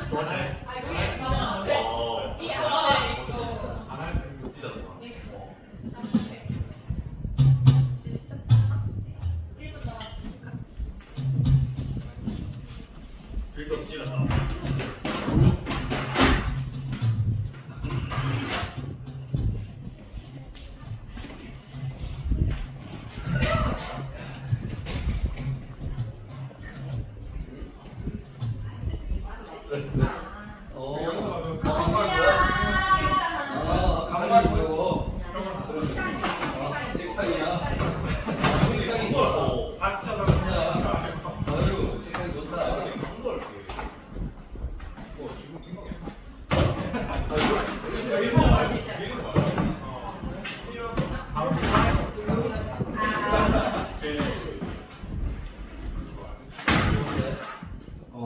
좋았지? 빌드업 찌르다. 가만히 보고 책상이야. 책상이 뭐야? 아유, 책상 좋다.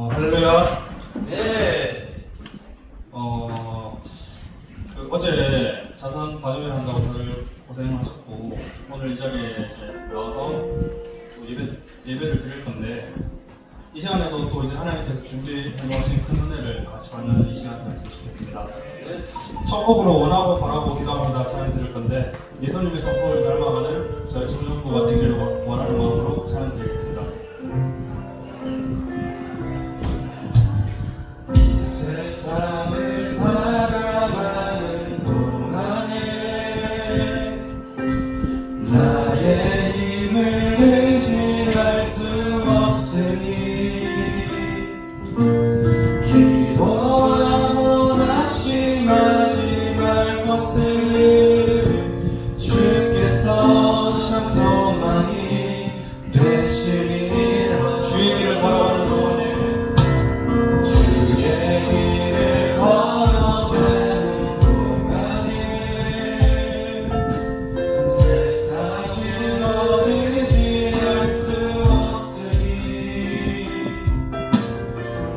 할렐루야. 네. 어제 자선 과정을 한다고 다들 고생하셨고, 오늘 이 자리에 이제 나와서 또 예배를 드릴 건데, 이 시간에도 또 이제 하나님께서 준비해 놓으신 큰 은혜를 같이 받는 이 시간 되었으면 좋겠습니다. 첫 곡으로 원하고 바라고 기도합니다. 찬양 드릴 건데, 예수님의 성품을 닮아가는 저희 청년부가 되기를 원하는 마음으로 찬양 드리겠습니다. 이 세상을 살아가는 동안에 나의 힘을 의지할 수 없으니 기도하고 낙심하지 말 것을 주께서 참 소망이 되시리라. 주의 길을 걸어가는 동안에 주의 길을 걸어가는 동안에 세상을 어디지 알 수 없으니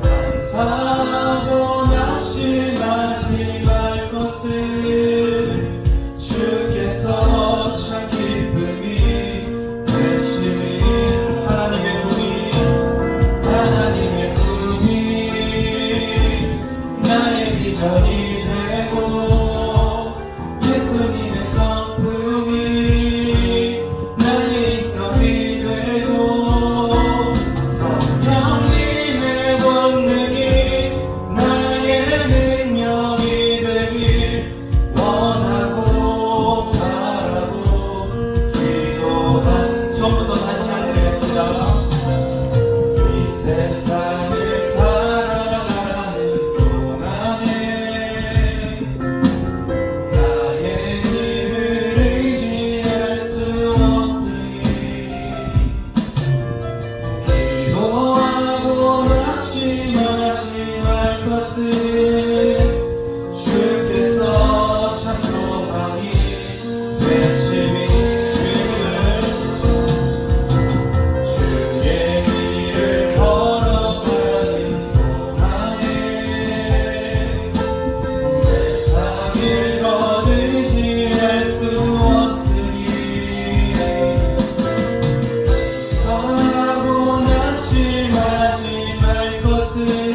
감사하고 낙심하지 말 것을 주께서 참 기쁨이 되시니 하나님의 꿈이 나의 비전이 되고 예수님의 성품이 나의 인격이 되고 성령님의 본능이 나의 능력이 되길 원하고 바라고 기도한 처음부터 다시 한 드리겠습니다. 이 세상을 살아가는 동안에 나의 힘을 의지할 수 없으니 기도하고 낙심하지 말 것을 주께서 참 소망이 되시니 주의 길을 걸어가는 동안에 세상을 거두지 할 수 없으니 기도하고 낙심하지 말 것을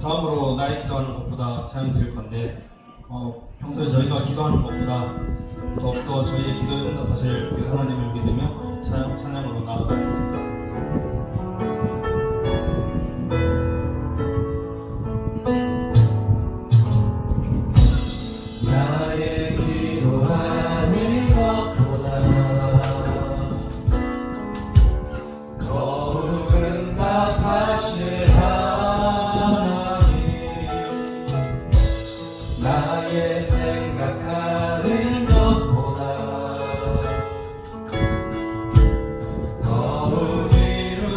다음으로 나의 기도하는 것보다 찬양 드릴 건데 평소에 저희가 기도하는 것보다 더욱더 저희의 기도에 응답하실 그 하나님을 믿으며 찬양으로 나아가겠습니다. 나의 기도하는 것보다 더욱 응답하실 하나님, 나의 생각하는 것보다 더욱 이루실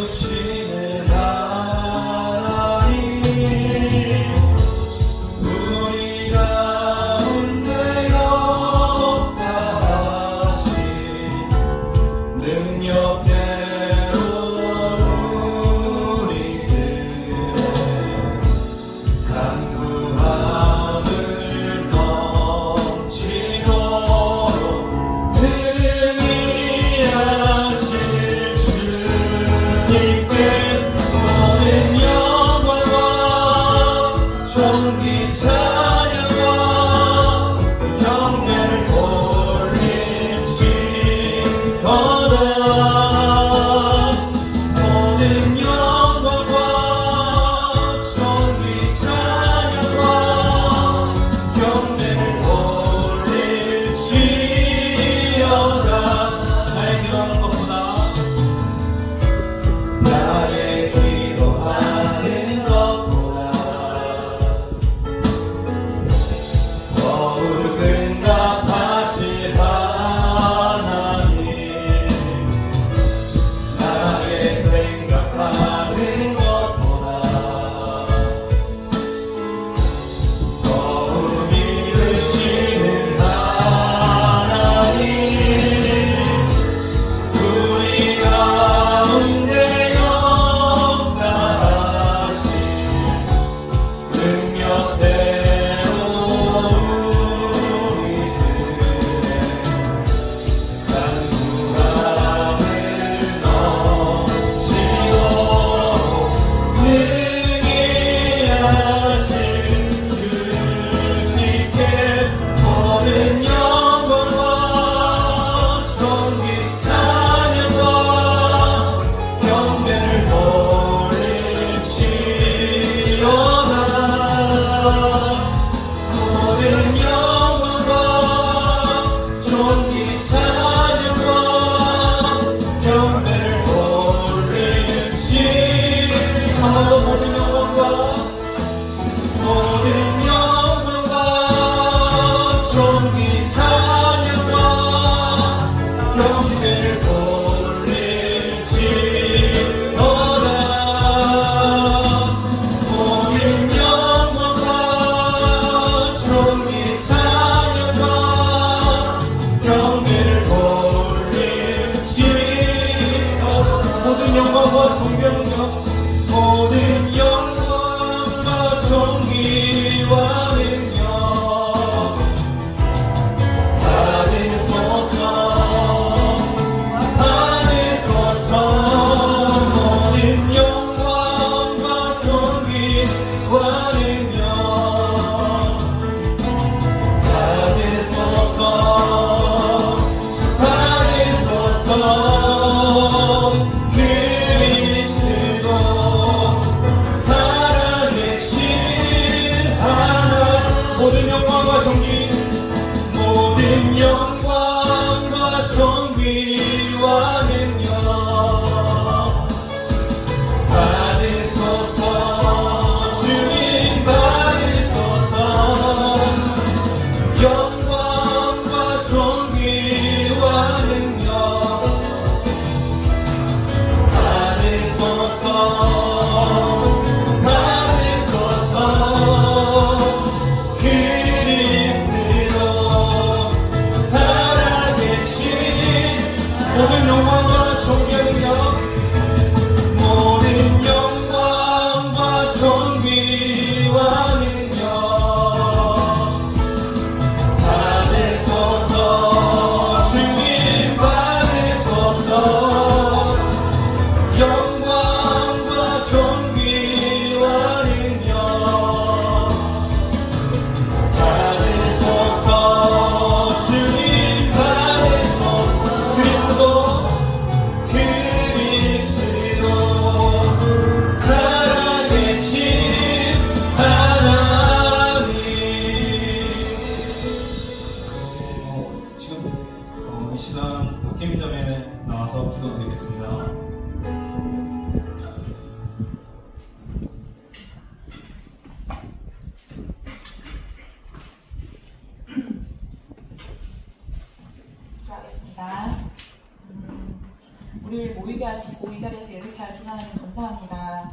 예배하시고 이 자리에서 예배케 하신 하나님 감사합니다.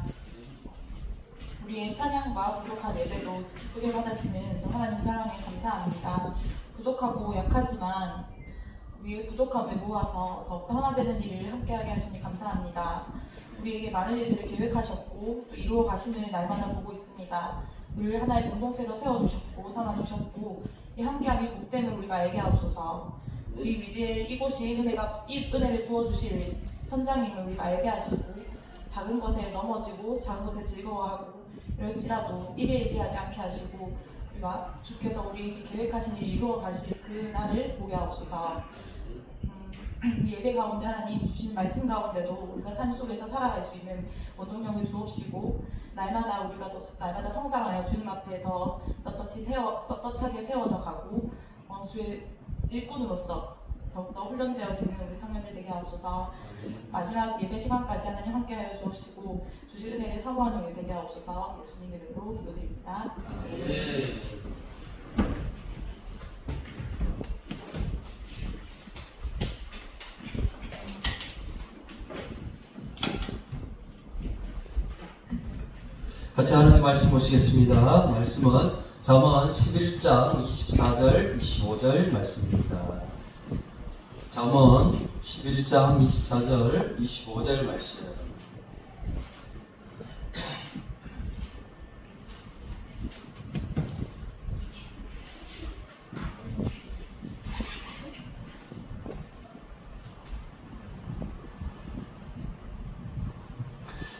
우리의 찬양과 부족한 예배로 기쁘게 받으시는 저 하나님 사랑에 감사합니다. 부족하고 약하지만 우리의 부족함을 모아서 더욱더 하나 되는 일을 함께하게 하시니 감사합니다. 우리에게 많은 일들을 계획하셨고 또 이루어 가시는 날마다 보고 있습니다. 우리를 하나의 공동체로 세워주셨고 삼아주셨고 이 함께함이 복됨을 우리가 알게 하옵소서. 우리 위대한 이곳이 이 은혜를 부어주실 현장임을 우리가 알게 하시고 작은 것에 넘어지고 작은 것에 즐거워하고 이럴지라도 일희일비하지 않게 하시고 우리가 주께서 우리에게 계획하신 일을 이루어 가실 그 날을 보게 하옵소서. 예배 가운데 하나님 주신 말씀 가운데도 우리가 삶 속에서 살아갈 수 있는 원동력을 주옵시고 날마다 우리가 날마다 성장하여 주님 앞에 더 떳떳하게 세워져 가고 주의 일꾼으로서 더욱더 훈련되어지는 우리 청년들 되게 하옵소서. 마지막 예배 시간까지 하나님 함께하여 주옵시고 주실 은혜를 사모하는 우리 되게 하옵소서. 예수님 이름으로 기도드립니다. 같이 하나님 말씀 보시겠습니다. 말씀은 잠언 11장 24절 25절 말씀입니다. 잠언 11장 24절 25절 말씀.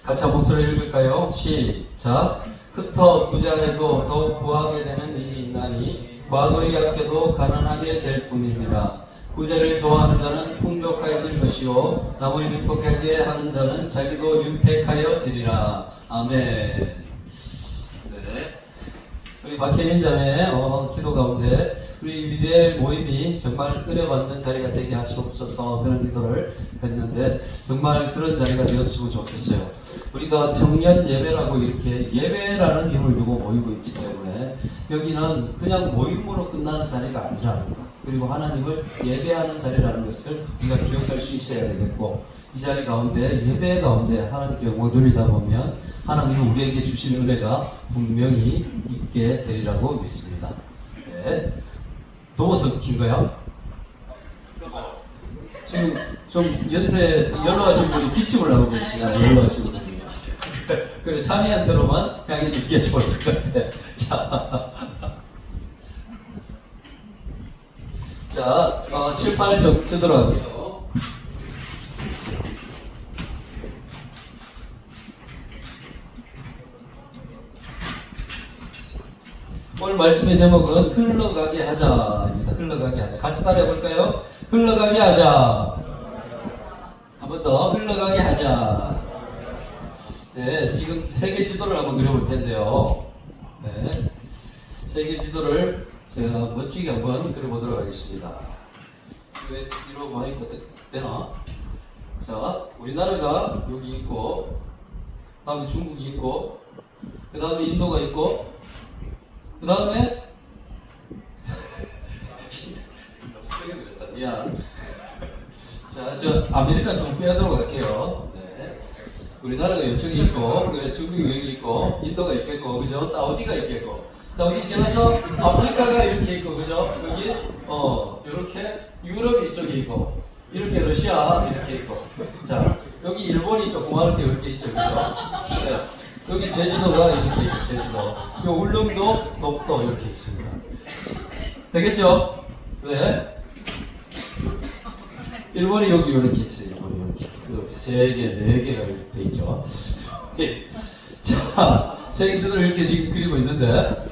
같이 한 목소리 읽을까요? 시작. 흩어 부자해도 더욱 구하게 되는 일이 있나니 과도히 아껴도 가난하게 될 뿐이니라. 구제를 좋아하는 자는 풍족하여질 것이요 남을 윤택하게 하는 자는 자기도 윤택하여지리라. 아멘. 네. 우리 박혜민 자매 기도 가운데 우리 위대한 모임이 정말 은혜받는 자리가 되게 하시옵소서 그런 기도를 했는데 정말 그런 자리가 되었으면 좋겠어요. 우리가 청년 예배라고 이렇게 예배라는 이름을 두고 모이고 있기 때문에 여기는 그냥 모임으로 끝나는 자리가 아니라는 것, 그리고 하나님을 예배하는 자리라는 것을 우리가 기억할 수 있어야 되겠고, 이 자리 가운데 예배 가운데 하나님께 영광 돌리다 보면 하나님은 우리에게 주신 은혜가 분명히 있게 되리라고 믿습니다. 네. 더워서 긴 거야? 지금 좀 연로하신 분이 기침을 하고 계시잖아요. 연로하신 분이. 그래, 참여한 대로만 향해 줄게 좋을 것 같아. 자, 7, 8 좀 쓰도록 할게요. 오늘 말씀의 제목은 흘러가게 하자입니다. 흘러가게 하자. 같이 따라해 볼까요? 흘러가게 하자. 한 번 더 흘러가게 하자. 네, 지금 세계 지도를 한번 그려볼 텐데요. 네, 세계 지도를 제가 멋지게 한번 그려보도록 하겠습니다. 왜 뒤로 많이 되나? 자, 우리나라가 여기 있고, 다음에 중국이 있고, 그 다음에 인도가 있고, 그 다음에 미안. 자, 저 아메리카 좀 빼도록 할게요. 네. 우리나라가 이쪽에 있고, 그래 중국이 여기 있고, 인도가 있겠고, 그죠? 사우디가 있겠고, 사우디 지나서 아프리카가 이렇게 있고, 그죠? 여기 이렇게 유럽이 이쪽에 있고, 이렇게 러시아 이렇게 있고, 자 여기 일본이 조그맣게 이렇게 있죠, 그죠? 네. 여기 제주도가 이렇게 있고, 제주도, 요 울릉도, 독도 이렇게 있습니다. 되겠죠? 네. 일본이 여기 이렇게 있어요. 일본이 이렇게. 3개, 4개가 이렇게 돼 있죠. 네. 자, 세계 지도를 이렇게 지금 그리고 있는데,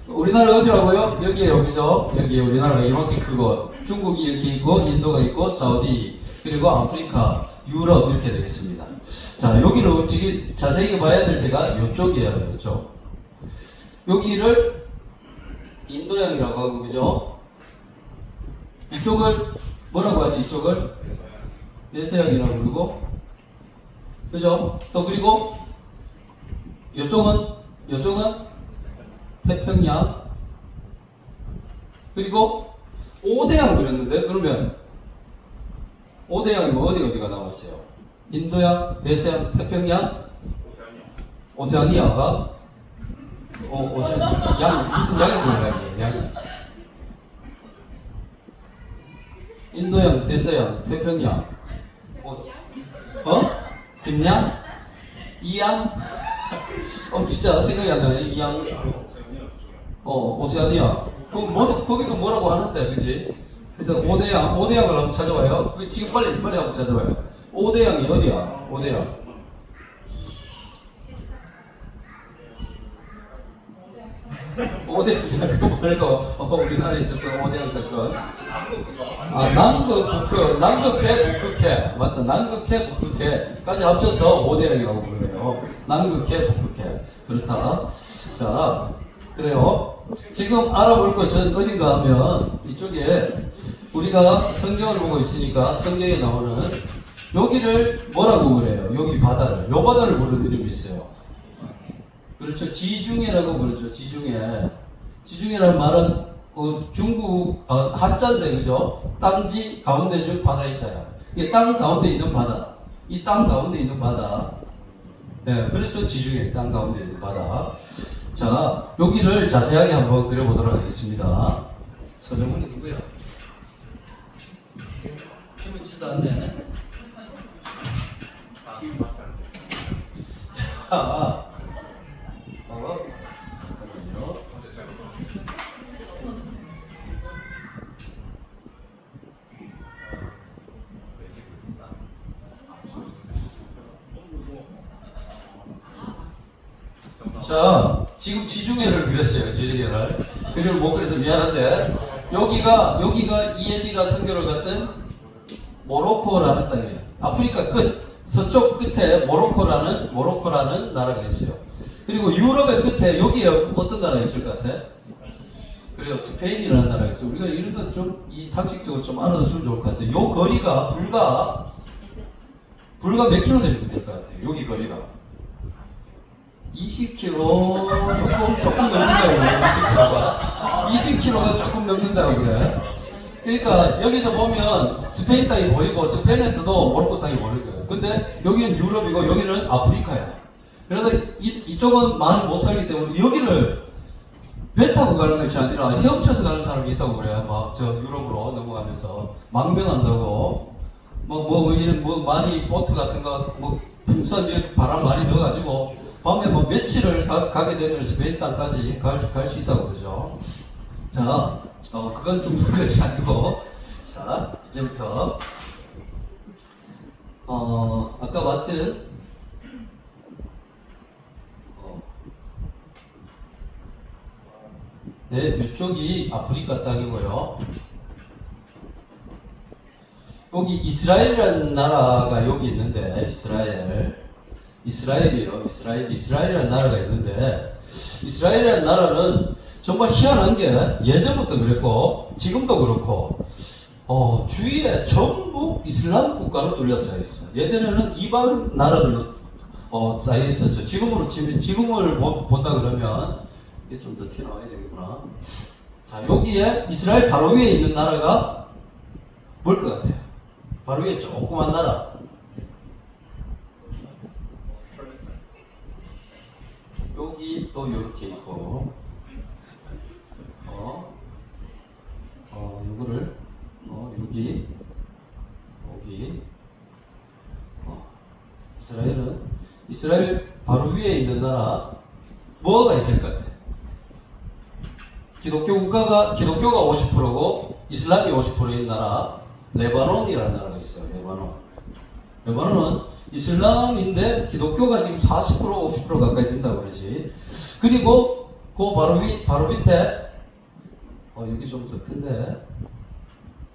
우리나라 어디라고요? 여기에요, 그죠? 여기 우리나라가 이렇게 크고, 중국이 이렇게 있고, 인도가 있고, 사우디, 그리고 아프리카, 유럽 이렇게 되겠습니다. 자, 여기를 지금 자세히 봐야 될 때가 이쪽이에요, 이쪽. 여기를 인도양이라고 하고, 그죠? 이쪽을 뭐라고 하지? 이쪽을 대서양이라고 부르고, 그죠? 또 그리고 이쪽은 태평양, 그리고 5대양 그랬는데, 그러면 5대양이면 어디가 남았어요? 인도양, 대서양, 태평양, 오세아니아가 무슨 양이 들어가지? 양이. 인도양, 대서양, 태평양. 김양? 이양? 진짜 생각이 안 나네. 이양. 오세아니아. 거기도 뭐라고 하는데, 그지? 일단 5대양을 한번 찾아봐요. 지금 빨리 한번 찾아봐요. 5대양이 어디야? 5대양. 오대양 사건 말고 우리나라에 있었던 오대양 사건. 남극해 북극해 맞다. 남극해 북극해까지 합쳐서 오대양이라고 부르네요. 남극해 북극해. 그렇다. 자, 그래요. 지금 알아볼 것은 어딘가 하면 이쪽에 우리가 성경을 보고 있으니까 성경에 나오는 여기를 뭐라고 그래요? 여기 바다를. 요 바다를 부르는 이름이 있어요. 그렇죠. 지중해라고 그러죠. 지중해라는 말은 중국 한자인데 그죠? 땅지 가운데 중 바다 있잖아요. 이게 땅 가운데 있는 바다. 이 땅 가운데 있는 바다. 네, 그래서 지중해 땅 가운데 있는 바다. 자, 여기를 자세하게 한번 그려보도록 하겠습니다. 서정훈이 누구야? 피묻지도 않네. 잠깐만요. 자, 지금 지중해를 그렸어요. 지중해를. 그림을 못 그려서 미안한데, 여기가 이해지가 선교를 갔던 모로코라는 땅이에요. 아프리카 끝, 서쪽 끝에 모로코라는 나라가 있어요. 그리고 유럽의 끝에 여기에 어떤 나라가 있을 것 같아? 그리고 스페인이라는 나라가 있어요. 우리가 이런 건 좀 이 상식적으로 좀 알아두면 좋을 것 같아요. 요 거리가 불과 몇 킬로 정도 될 것 같아요. 여기 거리가 20km 조금 넘는다고 그래. 20km가 조금 넘는다고 그래. 그러니까 여기서 보면 스페인 땅이 보이고 스페인에서도 모로코 땅이 보일 거예요. 근데 여기는 유럽이고 여기는 아프리카야. 그래서 이쪽은 많이 못 살기 때문에 여기를 배 타고 가는 것이 아니라 헤엄쳐서 가는 사람이 있다고 그래요. 막 저 유럽으로 넘어가면서 망명한다고 많이 보트 같은 거 풍선 이렇게 바람 많이 넣어가지고 밤에 며칠을 가게 되면 스페인 땅까지 갈 수 있다고 그러죠. 자, 그건 좀 그것이 아니고, 자, 이제부터, 아까 봤던, 네, 이쪽이 아프리카 땅이고요. 여기 이스라엘이라는 나라가 여기 있는데, 이스라엘이에요. 이스라엘이라는 나라가 있는데, 이스라엘이라는 나라는 정말 희한한 게 예전부터 그랬고 지금도 그렇고 주위에 전부 이슬람 국가로 둘러싸여 있어요. 예전에는 이방 나라들로 쌓여 있었죠. 지금을 본다 그러면 이게 좀 더 튀어나와야 되겠구나. 자, 여기에 이스라엘 바로 위에 있는 나라가 뭘 것 같아요? 바로 위에 조그만 나라. 여기 또 이렇게 있고, 요거를, 여기, 이스라엘 바로 위에 있는 나라, 뭐가 있을 것 같아? 기독교가 50%고, 이슬람이 50%인 나라, 레바논이라는 나라가 있어요. 레바논은 이슬람인데 기독교가 지금 40% 50% 가까이 된다고 그러지. 그리고 그 바로 밑에 여기 좀 더 큰데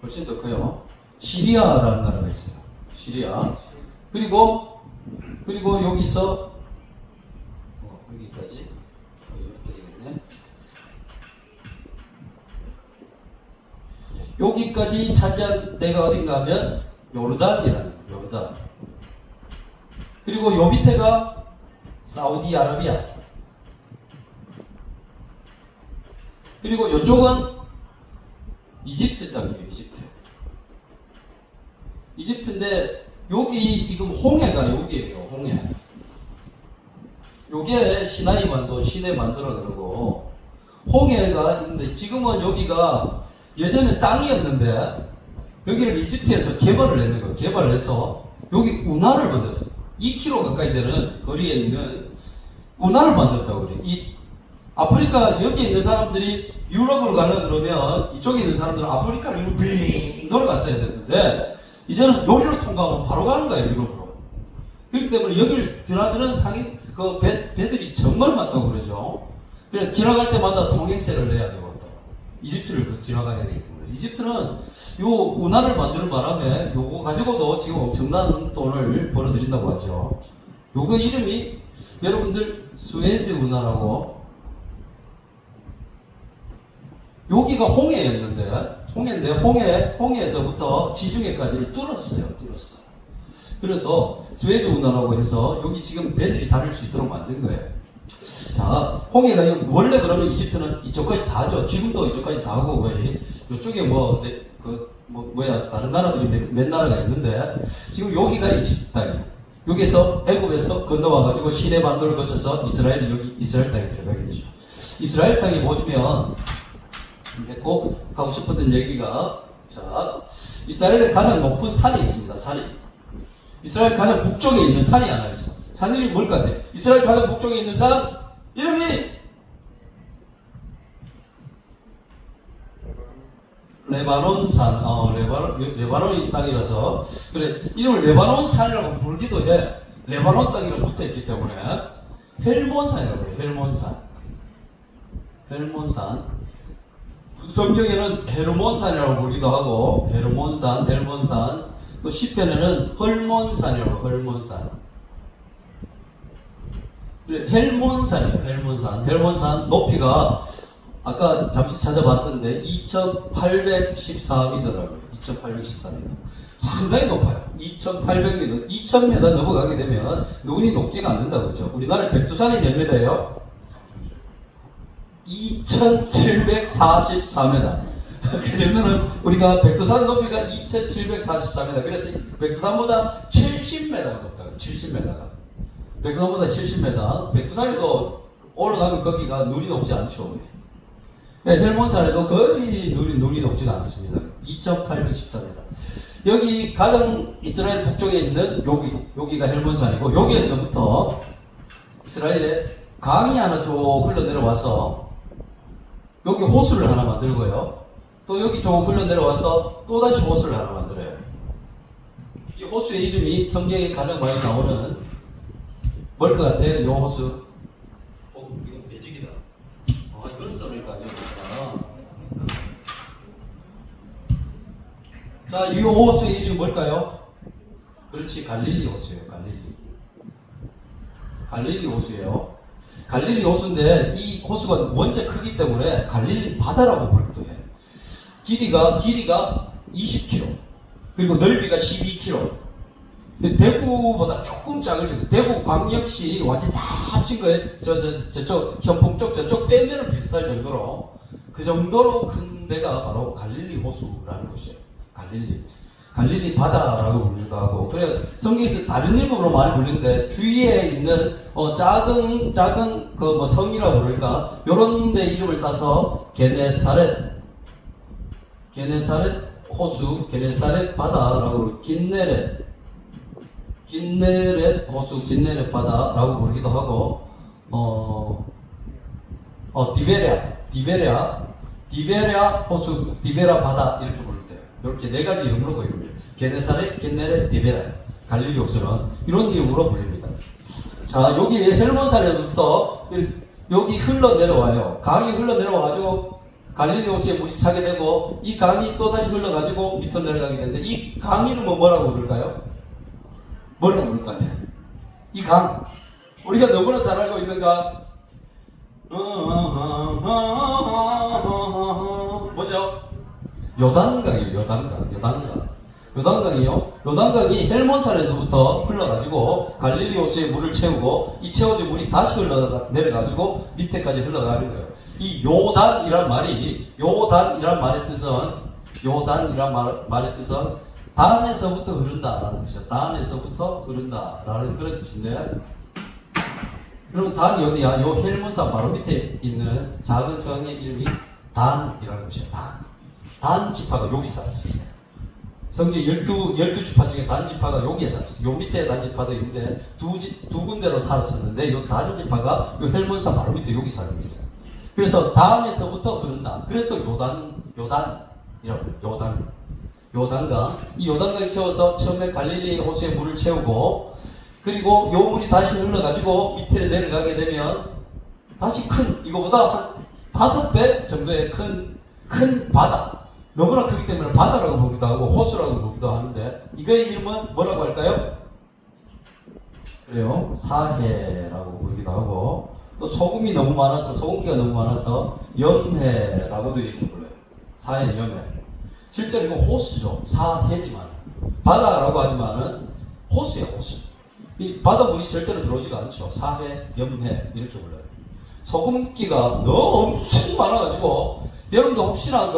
훨씬 더 커요. 시리아라는 나라가 있어요. 시리아. 그리고 여기서 여기까지 이렇게 되겠네. 여기까지 차지한 데가 어딘가 하면 요르단이라는 거예요. 요르단. 그리고 요 밑에가 사우디아라비아. 그리고 요쪽은 이집트 땅이에요. 이집트인데 여기 지금 홍해가 여기예요. 홍해. 요게 시나이 반도, 시내 반도라 그러고 홍해가 있는데 지금은 여기가 예전에 땅이었는데 여기를 이집트에서 개발을 했는 거예요. 개발을 해서 여기 운하를 만들었어. 2km 가까이 되는 거리에 있는 운하를 만들었다고 그래요. 이 아프리카 여기 있는 사람들이 유럽으로 가려 그러면 이쪽에 있는 사람들은 아프리카를 빙 돌아갔어야 됐는데 이제는 여기로 통과하면 바로 가는 거예요. 유럽으로. 그렇기 때문에 여기를 드나드는 상인 그 배들이 정말 많다고 그러죠. 그래서 지나갈 때마다 통행세를 내야 되고 이집트를 지나가야 되기 때문에 이집트는 요 운하를 만드는 바람에 요거 가지고도 지금 엄청난 돈을 벌어들인다고 하죠. 요거 이름이 여러분들 수에즈 운하라고. 여기가 홍해인데 홍해에서부터 지중해까지를 뚫었어요. 그래서 스웨즈 운하라고 해서 여기 지금 배들이 다닐 수 있도록 만든 거예요. 자, 홍해가 원래 그러면 이집트는 이쪽까지 다 하죠. 지금도 이쪽까지 다 하고 거의 이쪽에 다른 나라들이 몇 나라가 있는데 지금 여기가 이집트 땅이에요. 여기서 애굽에서 건너와가지고 시내 반도를 거쳐서 이스라엘 땅에 들어가게 되죠. 이스라엘 땅에 보시면 이제 꼭 하고 싶었던 얘기가 자, 이스라엘에 가장 높은 산이 있습니다. 이스라엘 가장 북쪽에 있는 산이 하나 있어. 산 이름이 뭘 것 같아? 이스라엘 가장 북쪽에 있는 산 이름이 레바논산. 레바논이 땅이라서 그래 이름을 레바논산이라고 부르기도 해. 레바논 땅이랑 붙어있기 때문에 헬몬산이라고 해요. 헬몬산. 성경에는 헤르몬산이라고 부르기도 하고 헬몬산. 또 시편에는 헐몬산이라고 헐몬산. 헬몬산 높이가 아까 잠시 찾아봤었는데 2814m더라고요. 2814m. 상당히 높아요. 2800m. 2000m 넘어가게 되면 눈이 녹지가 않는다고 그러죠. 우리나라 백두산이 몇 m예요? 2744m. 그 정도는 우리가 백두산 높이가 2744m. 그래서 백두산보다 70m가 높다고요. 70m가. 백두산보다 70m. 백두산에도 올라가면 거기가 눈이 녹지 않죠. 헬몬산에도 거의 눈이 녹지가 않습니다. 2814m. 여기 가장 이스라엘 북쪽에 있는 여기가 헬몬산이고 여기에서부터 이스라엘에 강이 하나 쭉 흘러 내려와서 여기 호수를 하나 만들고요. 또 여기 쭉 흘러 내려와서 또다시 호수를 하나 만들어요. 이 호수의 이름이 성경에 가장 많이 나오는 뭘 것 같아요? 이 호수. 이건 매직이다. 이걸 써니까 안 좋겠다. 자, 이 호수의 이름이 뭘까요? 그렇지, 갈릴리 호수예요. 갈릴리 호수예요. 갈릴리 호수인데 이 호수가 원체 크기 때문에 갈릴리 바다라고 부르기도 해요. 길이가 20km 그리고 넓이가 12km. 대구보다 조금 작을 정도. 대구 광역시 완전 다 합친 거예요. 저쪽 현풍 쪽 저쪽 빼면은 비슷할 정도로 그 정도로 큰 데가 바로 갈릴리 호수라는 곳이에요. 갈릴리 바다라고 부르기도 하고. 그래 성경에서 다른 이름으로 많이 부르는데 주위에 있는 작은 그 성이라고 부를까 요런 데 이름을 따서 게네사렛 호수, 게네사렛 바다라고 긴네렛 호수, 긴네렛 바다라고 부르기도 하고 디베랴 호수, 디베랴 바다 이렇게 부를 때 이렇게 네 가지 이름으로 보입니다. 게네사렛, 긴네렛, 디베랴. 갈릴리 호수는 이런 이름으로 불립니다. 자, 여기 헬몬산에서부터 여기 흘러 내려와요. 강이 흘러 내려와가지고 갈릴리 호수에 물이 차게 되고 이 강이 또다시 흘러가지고 밑으로 내려가게 되는데 이 강 이름은 뭐라고 부를까요? 뭐라고 부를 것 같아요? 이 강. 우리가 너무나 잘 알고 있는 강. 뭐죠? 요단강이에요. 요단강이 헬몬산에서부터 흘러가지고 갈릴리 호수에 물을 채우고 이 채워진 물이 다시 내려가지고 밑에까지 흘러가는 거예요. 이 요단이란 말의 뜻은 단에서부터 흐른다라는 뜻이야. 단에서부터 흐른다라는 그런 뜻인데, 그럼 단이 어디야? 요 헬문사 바로 밑에 있는 작은 성의 이름이 단이라는 것이야. 단 지파가 여기 살았어요. 성경 12지파 중에 단지파가 여기에 살았어요. 요 밑에 단지파도 있는데 두 군데로 살았었는데 요 단지파가 요 헬몬산 바로 밑에 여기 살고 있어요. 그래서 다음에서부터 흐른다. 그래서 요단이라고 해요. 요단강. 이 요단강이 채워서 처음에 갈릴리 호수에 물을 채우고, 그리고 요 물이 다시 흘러가지고 밑에 내려가게 되면 다시 이거보다 한 5배 정도의 큰 바다. 너무나 크기 때문에 바다라고 부르기도 하고 호수라고 부르기도 하는데, 이거의 이름은 뭐라고 할까요? 그래요. 사해라고 부르기도 하고, 또 소금이 너무 많아서, 소금기가 너무 많아서 염해라고도 이렇게 불러요. 사해, 염해. 실제로 이거 호수죠. 사해지만. 바다라고 하지만은 호수야, 호수. 이 바닷물이 절대로 들어오지가 않죠. 사해, 염해 이렇게 불러요. 소금기가 너무 엄청 많아가지고, 여러분도 혹시나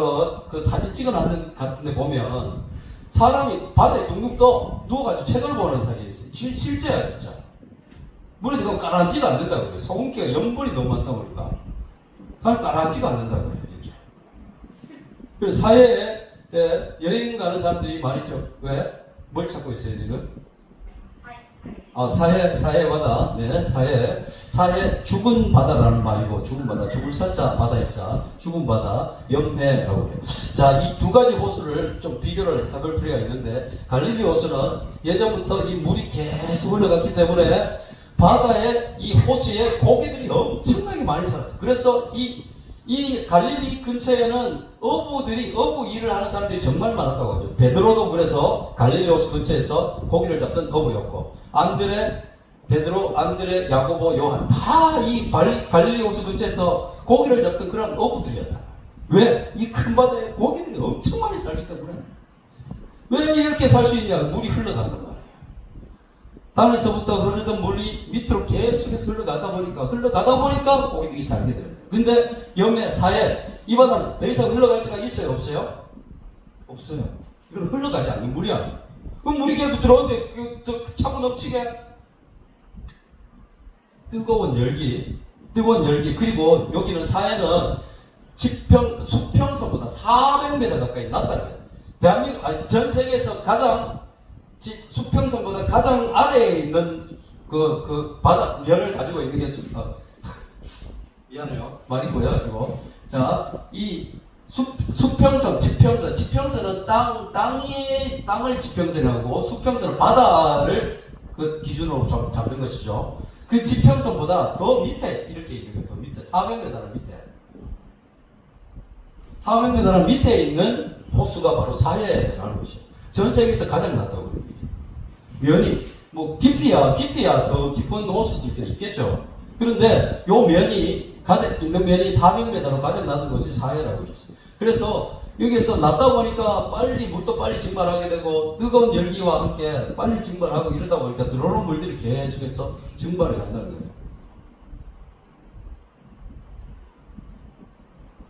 그 사진 찍어놨는 같은데 보면 사람이 바다에 둥둥 떠 누워가지고 책을 보는 사진이 있어요. 실제야, 진짜. 물에 들어가면 가라앉지가 안 된다고 그래요. 소금기가 염분이 너무 많다 보니까 사람 가라앉지가 안 된다고 그래요. 이렇게. 그래서 사회에 여행 가는 사람들이 많이 좀, 왜? 뭘 찾고 있어요, 지금? 사해 바다. 네, 사해 죽은 바다라는 말이고, 죽은 바다, 죽을 사자, 바다의 자, 죽은 바다, 염해라고 그래요. 자, 이 두 가지 호수를 좀 비교를 해볼 필요가 있는데, 갈릴리 호수는 예전부터 이 물이 계속 흘러갔기 때문에 바다에 이 호수에 고기들이 엄청나게 많이 살았어요. 그래서 이 갈릴리 근처에는 어부 일을 하는 사람들이 정말 많았다고 하죠. 베드로도 그래서 갈릴리 호수 근처에서 고기를 잡던 어부였고, 베드로, 안드레, 야고보, 요한 다 이 갈릴리 호수 근처에서 고기를 잡던 그런 어부들이었다. 왜? 이 큰 바다에 고기들이 엄청 많이 살기 때문에. 왜 이렇게 살 수 있냐? 물이 흘러간단 말이에요. 땅에서부터 흐르던 물이 밑으로 계속해서 흘러가다 보니까 고기들이 살게 돼요. 근데 염해, 사해, 이 바다는 더 이상 흘러갈 데가 있어요? 없어요? 없어요. 이건 흘러가지 않는 물이야. 그럼 물이 계속 들어오는데 차고 넘치게 뜨거운 열기. 그리고 여기는 사해는 수평선보다 400m 가까이 낮다는 거예요. 대한민국, 전 세계에서 수평선보다 가장 아래에 있는 그 바다 면을 가지고 있는 게 미안해요. 말이 고여가지고. 자, 이 수평선, 지평선은 땅을 지평선이라고, 수평선은 바다를 그 기준으로 잡는 것이죠. 그 지평선보다 더 밑에 이렇게 있는 거예요. 더 밑에 400m는 밑에. 400m는 밑에 있는 호수가 바로 사해라는 것이에요. 전 세계에서 가장 낮다고 그래요. 면이 깊이야 더 깊은 호수들도 있겠죠. 그런데 요 면이 있는 면이 400m로 가장 낮은 곳이 사해라고 했어요. 그래서 여기에서 낮다 보니까 물도 빨리 증발하게 되고, 뜨거운 열기와 함께 빨리 증발하고 이러다 보니까 들어오는 물들이 계속해서 증발해 간다는 거예요.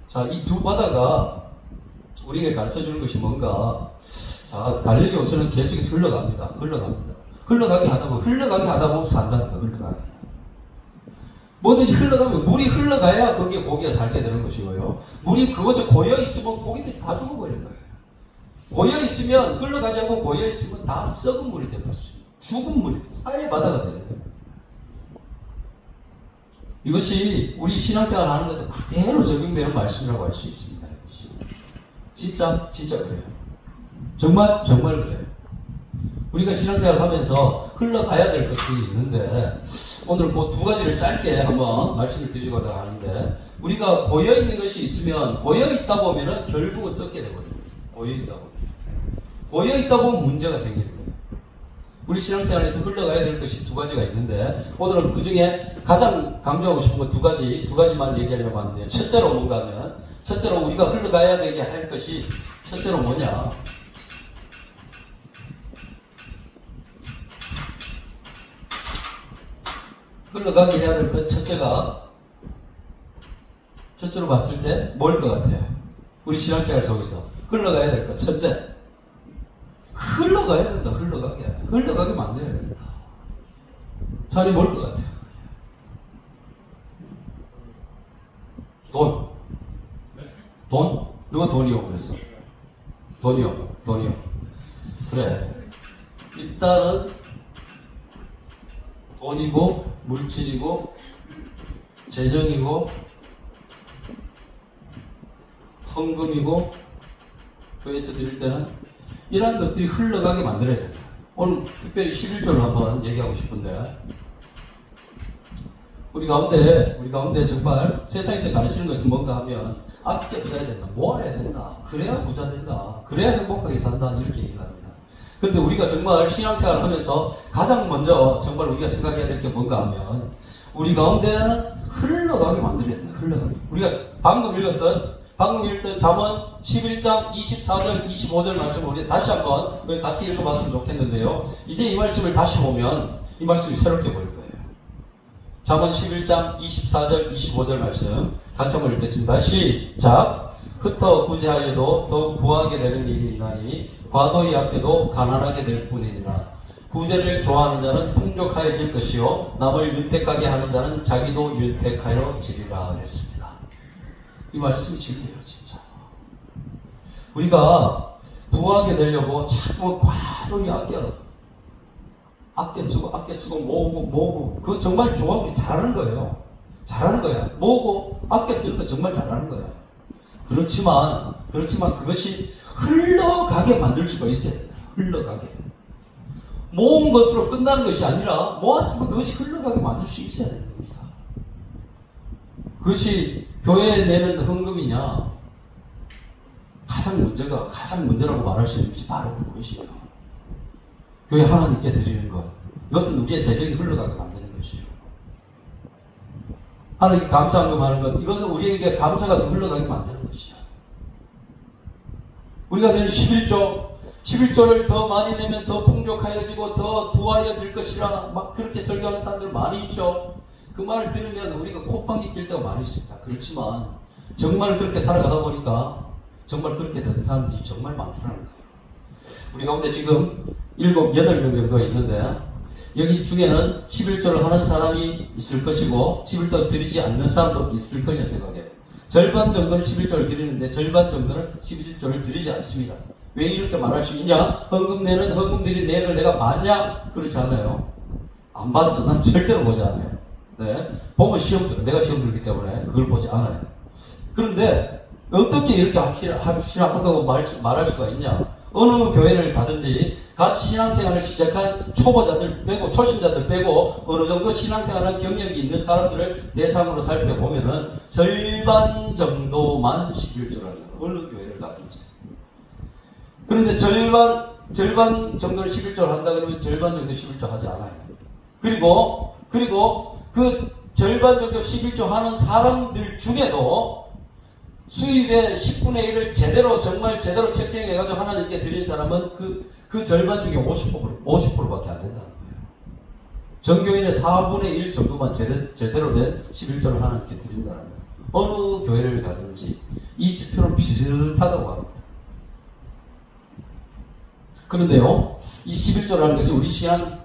자, 이 두 바다가 우리에게 가르쳐 주는 것이 뭔가, 자, 갈릴리 호수는 계속해서 흘러갑니다. 흘러가게 하다 보면 산다는 거예요. 흘러가게. 뭐든지 흘러가면, 물이 흘러가야 거기에 고기가 살게 되는 것이고요. 물이 그것에 고여있으면 고기들이 다 죽어버리는 거예요. 고여있으면, 흘러가지 않고 고여있으면 다 썩은 물이 되버려요. 죽은 물이, 사해 바다가 되는 거예요. 이것이 우리 신앙생활 하는 것도 그대로 적용되는 말씀이라고 할 수 있습니다. 진짜 그래요. 정말 그래요. 우리가 신앙생활 하면서 흘러가야 될 것들이 있는데, 오늘 그 두 가지를 짧게 한번 말씀을 드리고자 하는데, 우리가 고여있는 것이 있으면, 고여있다 보면은 결국은 썩게 되거든요. 고여있다 보면 문제가 생기는 거예요. 우리 신앙생활에서 흘러가야 될 것이 두 가지가 있는데, 오늘은 그 중에 가장 강조하고 싶은 건 두 가지만 얘기하려고 하는데, 첫째로 뭔가 하면, 첫째로 우리가 흘러가야 되게 할 것이, 첫째로 뭐냐? 흘러가게 해야 될 것, 첫째로 봤을 때, 뭘 것 같아요? 우리 신앙생활 속에서 흘러가야 될 것, 첫째. 흘러가야 된다. 흘러가게 만들어야 된다. 차라리 뭘 것 같아요? 돈? 누가 돈이요 그랬어? 돈이요. 그래. 일단은 돈이고 물질이고 재정이고 헌금이고 교회에서 드릴 때는 이러한 것들이 흘러가게 만들어야 된다. 오늘 특별히 11조를 한번 얘기하고 싶은데 우리 가운데 정말 세상에서 가르치는 것은 뭔가 하면 아껴 써야 된다, 모아야 된다, 그래야 부자 된다, 그래야 행복하게 산다 이렇게 얘기합니다. 그런데 우리가 정말 신앙생활을 하면서 가장 먼저 정말 우리가 생각해야 될 게 뭔가 하면 우리 가운데는 흘러가게 만들어야 된다. 흘러가게. 우리가 방금 읽었던 잠언 11장 24절 25절 말씀을 우리 다시 한번 같이 읽어봤으면 좋겠는데요. 이제 이 말씀을 다시 보면 이 말씀이 새롭게 보일 거예요. 잠언 11장 24절 25절 말씀 같이 한번 읽겠습니다. 시작. 흩어 구제하여도 더욱 부하게 되는 일이 있나니 과도히 아껴도 가난하게 될 뿐이니라. 구제를 좋아하는 자는 풍족하여질 것이요 남을 윤택하게 하는 자는 자기도 윤택하여 지리라 했습니다. 이 말씀이 진리예요, 진짜. 우리가 부하게 되려고 자꾸 과도히 아껴 쓰고 모으고 그거 정말 좋아하고 잘하는 거예요. 잘하는 거야. 모으고 아껴 쓸 거 정말 잘하는 거야. 그렇지만 그것이 흘러가게 만들 수가 있어야 된다. 흘러가게. 모은 것으로 끝나는 것이 아니라 모았으면 그것이 흘러가게 만들 수 있어야 되는 겁니다. 그것이 교회에 내는 헌금이냐? 가장 문제라고 말할 수 있는 것이 바로 그것이에요. 교회 하나님께 드리는 것. 이것은 우리의 재정이 흘러가게 만드는 것이에요. 하나님께 감사한금 하는 것. 이것은 우리에게 감사가 흘러가게 만드는 것이에요. 우리가 내는 11조를 더 많이 내면 더 풍족하여지고 더 부하여질 것이라 막 그렇게 설교하는 사람들 많이 있죠. 그 말을 들으면 우리가 콧방귀 낄 때가 많이 있습니다. 그렇지만 정말 그렇게 살아가다 보니까 정말 그렇게 되는 사람들이 정말 많더라는 거예요. 우리 가운데 지금 8명 정도 있는데 여기 중에는 11조를 하는 사람이 있을 것이고 11조 드리지 않는 사람도 있을 것이라 생각해요. 절반 정도는 11조를 드리는데 절반 정도는 11조를 드리지 않습니다. 왜 이렇게 말할 수 있냐? 헌금 내는 헌금들이 내역을 내가 봤냐? 그렇지 않아요. 안 봤어. 난 절대로 보지 않아요. 네. 보면 시험 들어. 내가 시험 들기 때문에 그걸 보지 않아요. 그런데 어떻게 이렇게 하다고 말할 수가 있냐? 어느 교회를 가든지 같이 신앙생활을 시작한 초보자들 빼고 초신자들 빼고 어느 정도 신앙생활한 경력이 있는 사람들을 대상으로 살펴보면은 절반 정도만 11조라는 거예요. 어느 교회를 가든지. 그런데 절반 정도를 11조를 한다 그러면 절반 정도 11조 하지 않아요. 그리고 그 절반 정도 11조 하는 사람들 중에도 수입의 10분의 1을 정말 제대로 책정해가지고 하나님께 드린 사람은 그 절반 중에 50%밖에 안 된다는 거예요. 전교인의 4분의 1 정도만 제대로 된 11조를 하나님께 드린다는 거예요. 어느 교회를 가든지 이 지표는 비슷하다고 합니다. 그런데요, 이 11조라는 것이 우리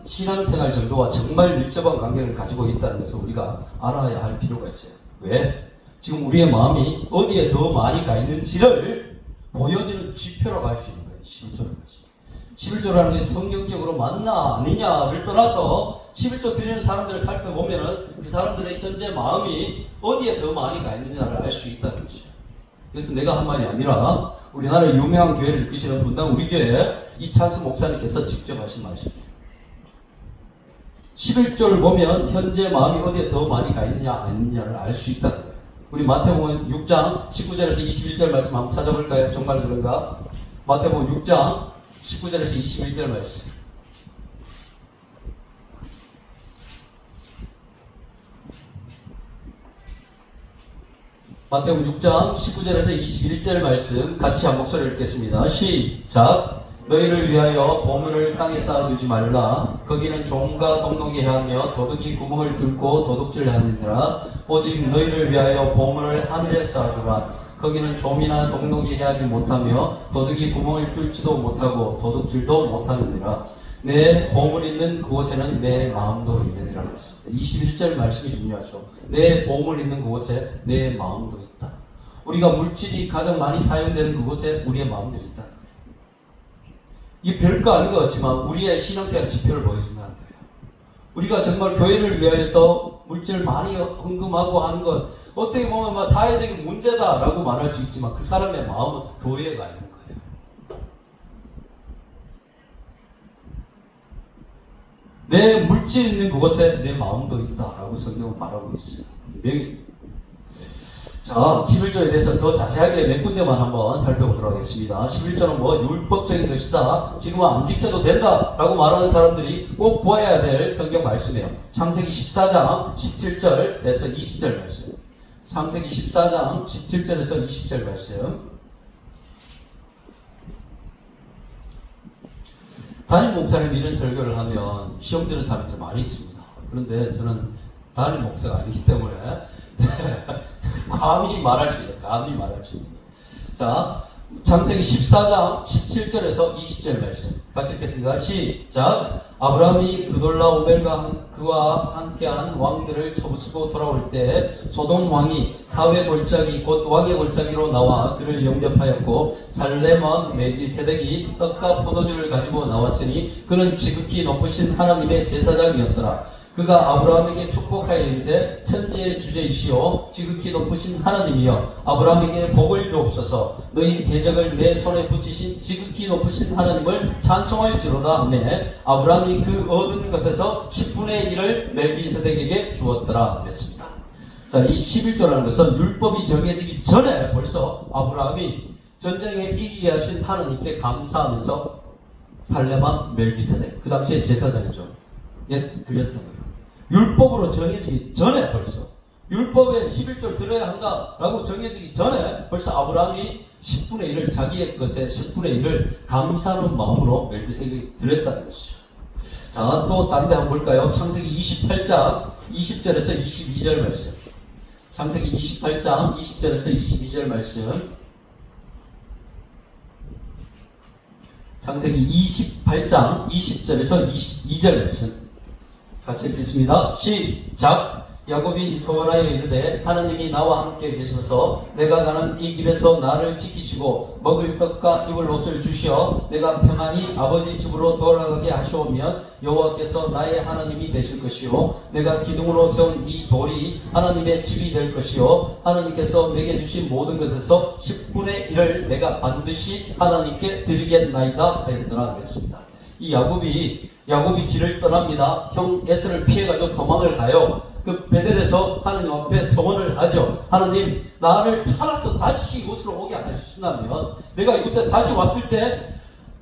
신앙생활 정도와 정말 밀접한 관계를 가지고 있다는 것을 우리가 알아야 할 필요가 있어요. 왜? 지금 우리의 마음이 어디에 더 많이 가 있는지를 보여주는 지표라고 할 수 있는 거예요. 11조라는 것이. 11조라는 것이 성경적으로 맞나 아니냐를 떠나서 11조 드리는 사람들을 살펴보면은 그 사람들의 현재 마음이 어디에 더 많이 가 있느냐를 알 수 있다는 것이에요. 그래서 내가 한 말이 아니라 우리나라의 유명한 교회를 이끄시는 분당 우리 교회 이찬수 목사님께서 직접 하신 말씀이에요. 11조를 보면 현재 마음이 어디에 더 많이 가 있느냐 안 있느냐를 알 수 있다는 거예요. 우리 마태복음 6장 19절에서 21절 말씀 한번 찾아볼까요? 정말 그런가? 마태복음 6장 19절에서 21절 말씀. 마태복음 6장 19절에서 21절 말씀 같이 한 목소리를 읽겠습니다. 시작. 너희를 위하여 보물을 땅에 쌓아두지 말라. 거기는 종과 동록이 해하며 도둑이 구멍을 뚫고 도둑질하느니라. 오직 너희를 위하여 보물을 하늘에 쌓아두라. 거기는 좀이나 동록이 해하지 못하며 도둑이 구멍을 뚫지도 못하고 도둑질도 못하느니라. 내 보물 있는 그곳에는 내 마음도 있느니라고 했습니다. 21절 말씀이 중요하죠. 내 보물 있는 그곳에 내 마음도 있다. 우리가 물질이 가장 많이 사용되는 그곳에 우리의 마음들이 있다는 거예요. 이게 별거 아닌 것 같지만 우리의 신앙생활 지표를 보여준다는 거예요. 우리가 정말 교회를 위해서 물질을 많이 헌금하고 하는 것, 어떻게 보면 막 사회적인 문제다라고 말할 수 있지만 그 사람의 마음은 교회에 가 있는 거예요. 내 물질 있는 그곳에 내 마음도 있다라고 성경은 말하고 있어요. 분명히. 자, 11조에 대해서 더 자세하게 몇 군데만 한번 살펴보도록 하겠습니다. 11조는 뭐 율법적인 것이다, 지금은 안 지켜도 된다라고 말하는 사람들이 꼭 보아야 될 성경 말씀이에요. 창세기 14장 17절에서 20절 말씀. 창세기 14장 17절에서 20절 말씀. 담임 목사님 이런 설교를 하면 시험 드는 사람들이 많이 있습니다. 그런데 저는 담임 목사가 아니기 때문에 감히 말할 수 있어요. 감히 말할 수 있는. 자, 창세기 14장 17절에서 20절 말씀 같이 읽겠습니다. 시작. 아브라함이 그돌라오멜과 그와 함께한 왕들을 쳐부수고 돌아올 때 소돔 왕이 사회 골짜기 곧 왕의 골짜기로 나와 그를 영접하였고 살레몬 멜기세덱이 떡과 포도주를 가지고 나왔으니 그는 지극히 높으신 하나님의 제사장이었더라. 그가 아브라함에게 축복하여 이르되 천지의 주제이시오 지극히 높으신 하나님이여 아브라함에게 복을 주옵소서. 너희 대적을 내 손에 붙이신 지극히 높으신 하나님을 찬송할지로다 하매 아브라함이 그 얻은 것에서 10분의 1을 멜기세덱에게 주었더라 그랬습니다. 자, 이 11조라는 것은 율법이 정해지기 전에 벌써 아브라함이 전쟁에 이기게 하신 하나님께 감사하면서 살레만 멜기세덱, 그 당시에 제사장이죠, 예, 드렸던 거예요. 율법으로 정해지기 전에 벌써 율법에 11조를 드려야 한다라고 정해지기 전에 벌써 아브라함이 10분의 1을 자기의 것에 10분의 1을 감사하는 마음으로 멜기세덱이 드렸다는 것이죠. 자, 또 다른 데 한번 볼까요? 창세기 28장 20절에서 22절 말씀. 창세기 28장 20절에서 22절 말씀. 창세기 28장 20절에서 22절 말씀. 같이 읽겠습니다. 시작. 야곱이 소원하여 이르되 하나님이 나와 함께 계셔서 내가 가는 이 길에서 나를 지키시고 먹을 떡과 입을 옷을 주시어 내가 평안히 아버지 집으로 돌아가게 하시오면 여호와께서 나의 하나님이 되실 것이요 내가 기둥으로 세운 이 돌이 하나님의 집이 될 것이요 하나님께서 내게 주신 모든 것에서 10분의 1을 내가 반드시 하나님께 드리겠나이다 하였더라 했습니다. 이 야곱이 길을 떠납니다. 형 에서를 피해가지고 도망을 가요. 그 베델에서 하나님 앞에 서원을 하죠. 하나님, 나를 살아서 다시 이곳으로 오게 하신다면 내가 이곳에 다시 왔을 때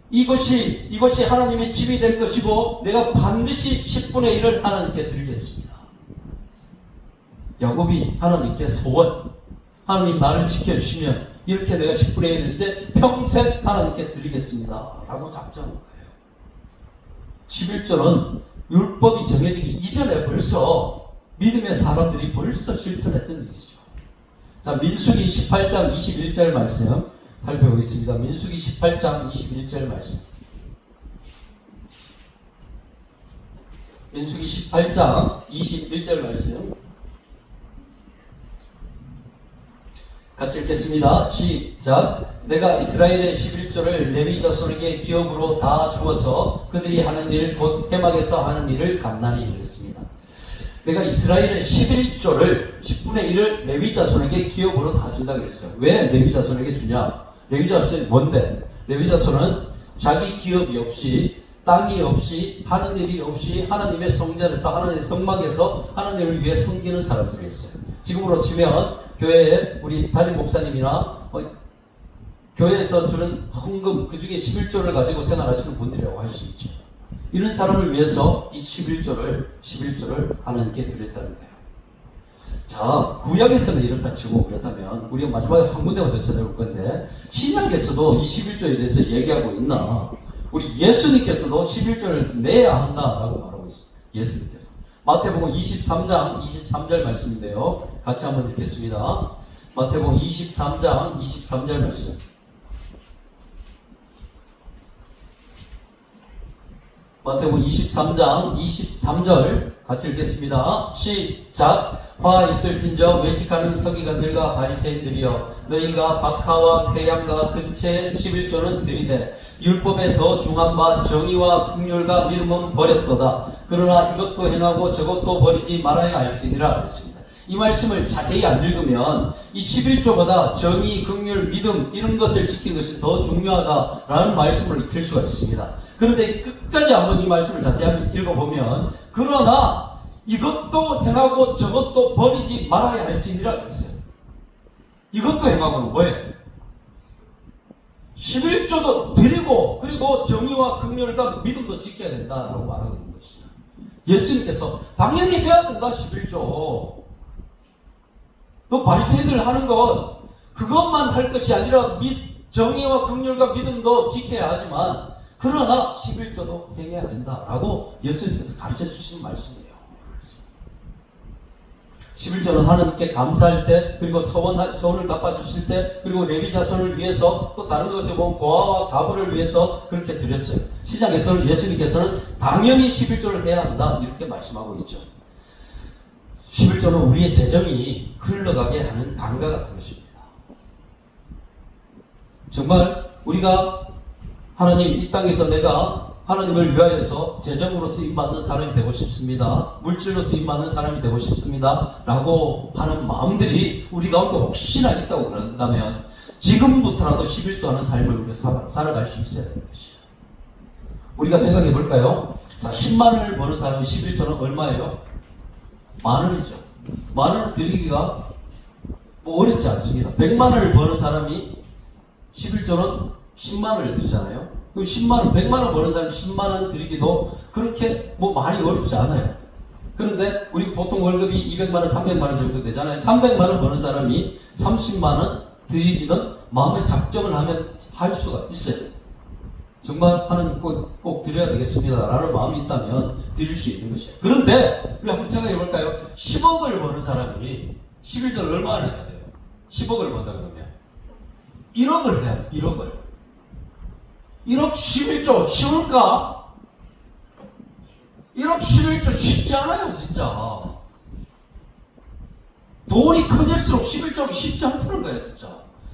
이것이 하나님의 집이 될 것이고 내가 반드시 10분의 1을 하나님께 드리겠습니다. 야곱이 하나님께 서원, 하나님 나를 지켜주시면 이렇게 내가 10분의 1을 이제 평생 하나님께 드리겠습니다 라고 작정한 거예요. 11조는 율법이 정해지기 이전에 벌써 믿음의 사람들이 벌써 실천했던 일이죠. 자, 민수기 18장 21절 말씀 살펴보겠습니다. 민수기 18장 21절 말씀. 민수기 18장 21절 말씀 같이 읽겠습니다. 시작. 내가 이스라엘의 11조를 레위 자손에게 기업으로 다 주어서 그들이 하는 일 곧 해막에서 하는 일을 간단히 이랬습니다. 내가 이스라엘의 11조를 10분의 1을 레위 자손에게 기업으로 다 준다고 했어요. 왜 레위 자손에게 주냐? 레위 자손이 뭔데? 레위 자손은 자기 기업이 없이 땅이 없이 하는 일이 없이 하나님의 성전에서 하나님의 성막에서 하나님을 위해 섬기는 사람들이었어요. 지금으로 치면 교회에 우리 담임 목사님이나 교회에서 주는 헌금 그 중에 11조를 가지고 생활하시는 분들이라고 할 수 있죠. 이런 사람을 위해서 이 11조를 하나님께 드렸다는 거예요. 자, 구약에서는 이렇다 치고 그렇다면 우리가 마지막에 한 군데만 더 찾아볼 건데 신약에서도 이 11조에 대해서 얘기하고 있나? 우리 예수님께서도 11조를 내야 한다라고 말하고 있어요. 예수님께서. 마태복음 23장 23절 말씀인데요. 같이 한번 읽겠습니다. 마태복음 23장 23절 말씀. 마태복음 23장 23절 같이 읽겠습니다. 시작. 화 있을진저 외식하는 서기관들과 바리새인들이여, 너희가 박하와 회양과 근체 11조는 드리되 율법에 더 중한 바 정의와 긍휼과 믿음은 버렸도다. 그러나 이것도 행하고 저것도 버리지 말아야 할지니라 그랬습니다. 이 말씀을 자세히 안 읽으면 이 11조보다 정의, 긍휼, 믿음 이런 것을 지키는 것이 더 중요하다라는 말씀을 익힐 수가 있습니다. 그런데 끝까지 한번 이 말씀을 자세히 읽어보면 그러나 이것도 행하고 저것도 버리지 말아야 할지니라 그랬어요. 이것도 행하고는 뭐예요? 11조도 드리고 그리고 정의와 긍휼과 믿음도 지켜야 된다라고 말하고 있는 것이죠. 예수님께서 당연히 해야 된다 11조. 또 바리새인들 하는 것 그것만 할 것이 아니라 정의와 긍휼과 믿음도 지켜야 하지만 그러나 11조도 행해야 된다라고 예수님께서 가르쳐 주시는 말씀이에요. 11조는 하나님께 감사할 때, 그리고 소원을 갚아주실 때, 그리고 레위 자손을 위해서, 또 다른 것에 보면 고아와 가부를 위해서 그렇게 드렸어요. 시장에서는 예수님께서는 당연히 11조를 해야 한다 이렇게 말씀하고 있죠. 11조는 우리의 재정이 흘러가게 하는 강과 같은 것입니다. 정말 우리가 하나님 이 땅에서 내가 하나님을 위하여서 재정으로 쓰임받는 사람이 되고 싶습니다. 물질로 쓰임받는 사람이 되고 싶습니다. 라고 하는 마음들이 우리 가운데 혹시나 있다고 그런다면 지금부터라도 11조 하는 삶을 우리가 살아갈 수 있어야 되는 것이에요. 우리가 생각해 볼까요? 자, 10만 원을 버는 사람이 11조는 얼마예요? 10,000원이죠. 10,000원을 드리기가 뭐 어렵지 않습니다. 100만 원을 버는 사람이 11조는 10만 원을 드리잖아요. 그럼 10만 원, 100만 원 버는 사람이 10만 원 드리기도 그렇게 뭐 많이 어렵지 않아요. 그런데 우리 보통 월급이 200만 원, 300만 원 정도 되잖아요. 300만 원 버는 사람이 30만 원 드리기는 마음의 작정을 하면 할 수가 있어요. 정말 하나님 꼭 드려야 되겠습니다 라는 마음이 있다면 드릴 수 있는 것이에요. 그런데 우리 한번 생각해 볼까요? 10억을 버는 사람이 11조를 얼마나 해야 돼요? 10억을 번다 그러면 1억을 해야 돼요. 1억을. 1억 11조 쉬울까? 1억 11조 쉽지 않아요 진짜. 돈이 커질수록 11조가 쉽지 않다는 거예요 진짜.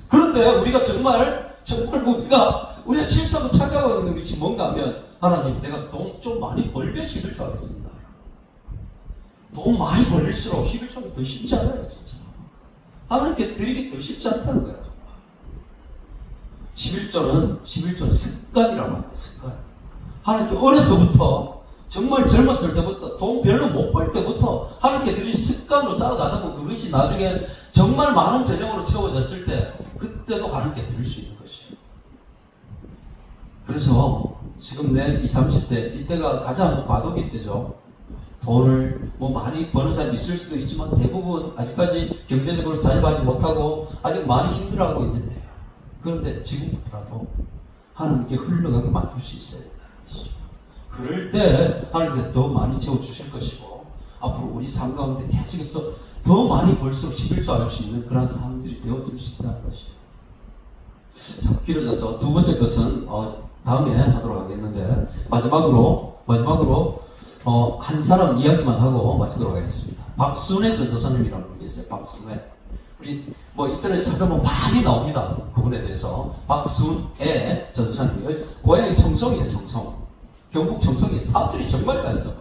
그런데 우리가 정말 우리가 실수하고 착각하고 있는 것이 뭔가 하면 하나님 내가 돈 좀 많이 벌면 11조 하겠습니다. 돈 많이 벌릴수록 11조가 더 쉽지 않아요 진짜. 하나님께 드리기 더 쉽지 않다는 거예요 정말. 11조는 습관이라고 합니다. 습관. 하나님께 어려서부터 정말 젊었을 때부터 돈 별로 못 벌 때부터 하나님께 드릴 습관으로 쌓아가다 보면 그것이 나중에 정말 많은 재정으로 채워졌을 때 그때도 하나님께 드릴 수 있는 것이에요. 그래서 지금 내 20, 30대 이때가 가장 과도기 때죠. 돈을 뭐 많이 버는 사람이 있을 수도 있지만 대부분 아직까지 경제적으로 자립하지 못하고 아직 많이 힘들어하고 있는데요. 그런데 지금부터라도 하나님께 흘러가게 만들 수 있어야 된다는 것이죠. 그럴 때 하나님께서 더 많이 채워주실 것이고 앞으로 우리 삶 가운데 계속해서 더 많이 벌수록 11조 할 수 있는 그런 사람들이 되어질 수 있다는 것이에요. 참 길어져서 두 번째 것은 다음에 하도록 하겠는데 마지막으로 한 사람 이야기만 하고 마치도록 하겠습니다. 박순애 전도사님이라는 분이 있어요. 박순애. 우리 뭐 인터넷에 찾아보면 많이 나옵니다. 그분에 대해서. 박순애 전도사님. 고향이 청송이에요. 청송. 경북 청송이에요. 사투리 정말 많이 써요.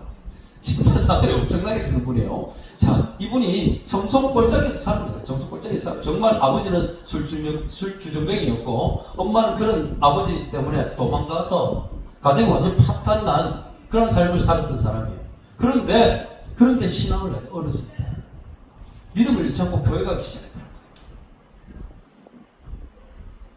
진짜 사투리 엄청나게 쓰는 분이에요. 자, 이분이 청송 골짜기에서 사는 거예요. 청송 골짜기에서 사는. 정말 아버지는 술주정뱅이였고 엄마는 그런 아버지 때문에 도망가서 가정이 완전 파탄난 그런 삶을 살았던 사람이에요. 그런데 신앙을 해야 돼. 어렸을 때. 믿음을 잃지 않고 교회 가기 시작했더라고요.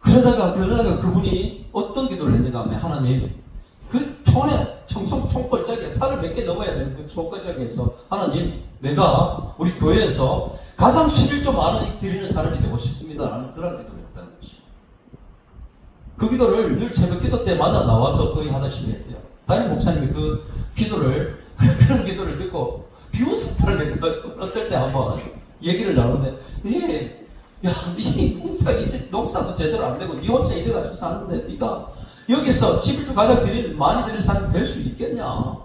그러다가 그분이 어떤 기도를 했는가 하면 하나님 그 촌에 청송 촌골짜기에 살을 몇 개 넘어야 되는 그 촌골짜기에서 하나님 내가 우리 교회에서 가장 11조 많이 드리는 사람이 되고 싶습니다 라는 그런 기도를 했다는 것이에요. 그 기도를 늘 새벽 기도 때마다 나와서 거의 하다시피 했대요. 담임 목사님이 그 기도를 그런 기도를 듣고 비웃었다는 어떨 때 한번 얘기를 나누는데 야, 이 농사도 제대로 안 되고 니 혼자 이래가지고 사는데 니가 여기서 11조 가장 많이 드리는 사람이 될 수 있겠냐?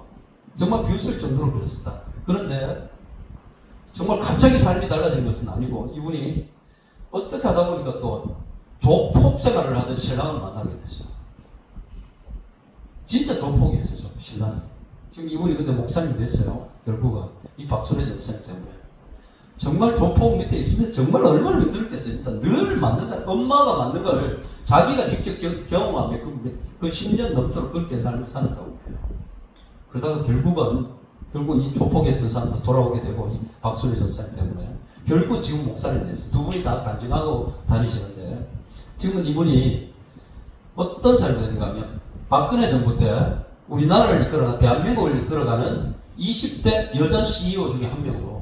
정말 비웃을 정도로 그랬었다. 그런데 정말 갑자기 삶이 달라진 것은 아니고 이분이 어떻게 하다 보니까 또 조폭 생활을 하던 신랑을 만나게 됐어요. 진짜 조폭이었어요, 신랑이. 지금 이분이 근데 목사님 됐어요. 결국은 이 박소래 전사님 때문에. 정말 조폭 밑에 있으면서 정말 얼마나 힘들겠어요. 진짜 늘 맞는 사람, 엄마가 맞는 걸 자기가 직접 경험하며 그 10년 넘도록 그렇게 삶을 산다고 해요. 그러다가 결국 이 조폭했던 사람도 돌아오게 되고 이 박소래 전사님 때문에 결국 지금 목사님 됐어요. 두 분이 다 간증하고 다니시는데 지금은 이분이 어떤 삶이 되는가 하면 박근혜 정부 때 우리나라를 이끌어가는 대한민국을 이끌어가는 20대 여자 CEO 중에 한 명으로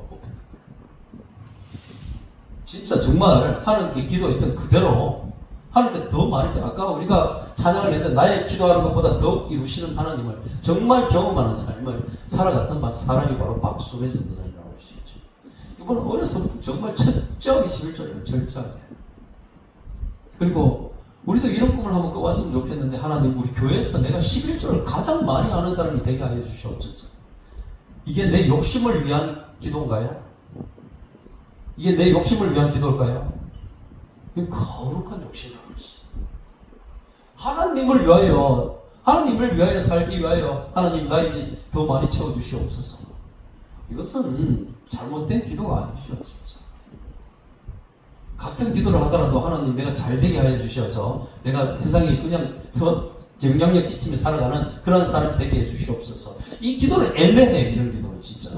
진짜 정말 하나님께 기도했던 그대로 하나님께서 더 많이 아까 우리가 찬양을 했는데 나의 기도하는 것보다 더 이루시는 하나님을 정말 경험하는 삶을 살아갔던 사람이 바로 박소래 전도사님이라고 할 수 있죠. 이번은 어려서부터 정말 철저하게 11조를 철저하게. 그리고 우리도 이런 꿈을 한번 꿔봤으면 좋겠는데 하나님 우리 교회에서 내가 11조를 가장 많이 하는 사람이 되게 하여 주시옵소서. 이게 내 욕심을 위한 기도인가요? 이게 내 욕심을 위한 기도일까요? 이건 거룩한 욕심이라고 했어요. 하나님을 위하여 살기 위하여 하나님 나에게 더 많이 채워주시옵소서. 이것은 잘못된 기도가 아니죠. 진짜. 같은 기도를 하더라도 하나님 내가 잘되게 하여 주셔서 내가 세상에 그냥 영향력 끼치며 살아가는 그런 사람이 되게 해주시옵소서. 이 기도는 애매해. 이런 기도는 진짜.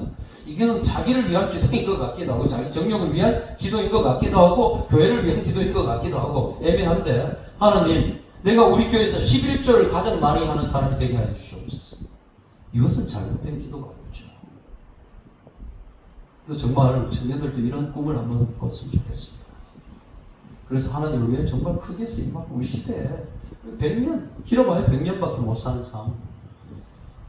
이게 자기를 위한 기도인 것 같기도 하고 자기 정욕을 위한 기도인 것 같기도 하고 교회를 위한 기도인 것 같기도 하고 애매한데 하나님 내가 우리 교회에서 11조를 가장 많이 하는 사람이 되게 하여 주시옵소서. 이것은 잘못된 기도가 아니죠. 그래서 정말 청년들도 이런 꿈을 한번 꿨으면 좋겠습니다. 그래서 하나님을 위해 정말 크게 쓰임받고 우리 시대에 100년 길어봐야 100년밖에 못 사는 삶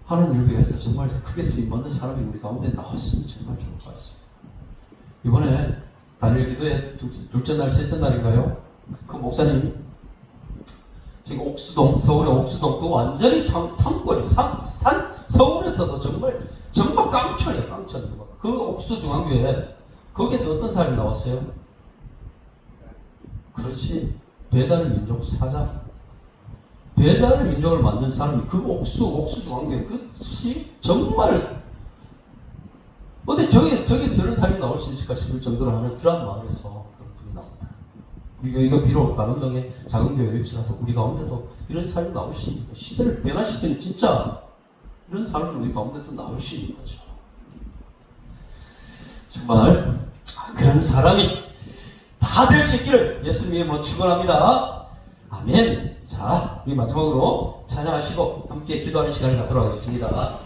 하나님을 위해서 정말 크게 쓰임받는 사람이 우리 가운데 나왔으면 정말 좋을 것 같습니다. 이번에 단일 기도의 둘째 날, 셋째 날인가요? 그 목사님 지금 옥수동, 서울의 옥수동 그 완전히 산골이 서울에서도 정말 깡촌이에요. 깡촌. 그 옥수중앙교회 거기에서 어떤 사람이 나왔어요? 그렇지. 배달 민족 사장. 배달의 민족을 만든 사람이 그 옥수중앙교회 정말 어디 저기서 이런 사람이 나올 수 있을까 싶을 정도로 하는 그런 마을에서 그런 분이 나온다. 우리가 비록 가운동의 작은 교회일지라도 우리 가운데도 이런 사람이 나올 수 있는 거예요. 시대를 변화시키는 진짜 이런 사람들 우리 가운데도 나올 수 있는 거죠. 정말 그런 사람이 다 될 수 있기를 예수님의 축원합니다. 아멘. 자, 우리 마지막으로 찬양하시고 함께 기도하는 시간을 갖도록 하겠습니다.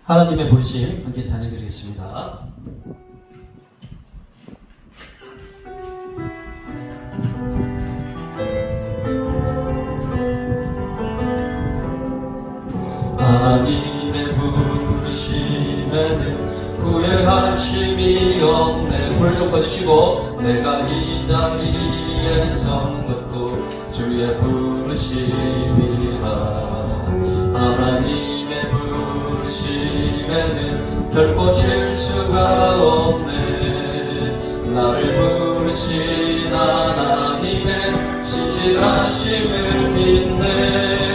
하나님의 부르심 함께 찬양드리겠습니다. 하나님의 부르심에는 후회하심이 없네. 불을 좀 꺼주시고 내가 이 자리에 선 것도 주의 부르심이라. 하나님의 부르심에는 결코 실수가 없네. 나를 부르신 하나님의 신실하심을 믿네.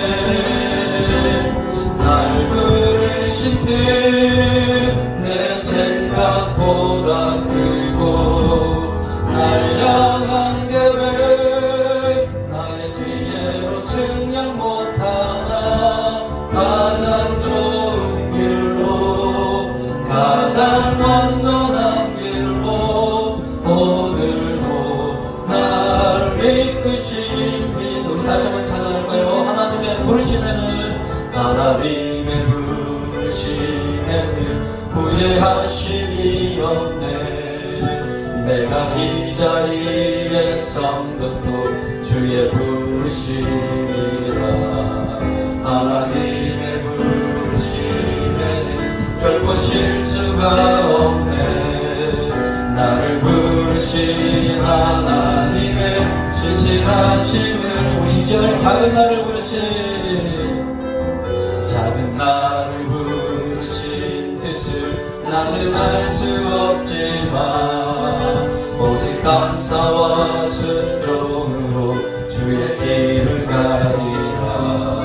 날 부르신 뜻내 생각보다 크고 날 향한 계획 나의 지혜로 측량 못하나 가장 좋은 길로 가장 완전한 길로 오늘도 날 이끄심이. 우리 다시 한번 찬양할까요? 하나님의 부르심에는 하나님의 부르심에는 후회하심이 없네. 내가 이 자리에 선 것도 주의 부르심이라. 하나님의 부르심에는 결코 실수가 없네. 나를 부르신 하나님의 신실하심을 우리 2절 작은 나를 부르신 뜻을 나는 알 수 없지만 오직 감사와 순종으로 주의 길을 가리라.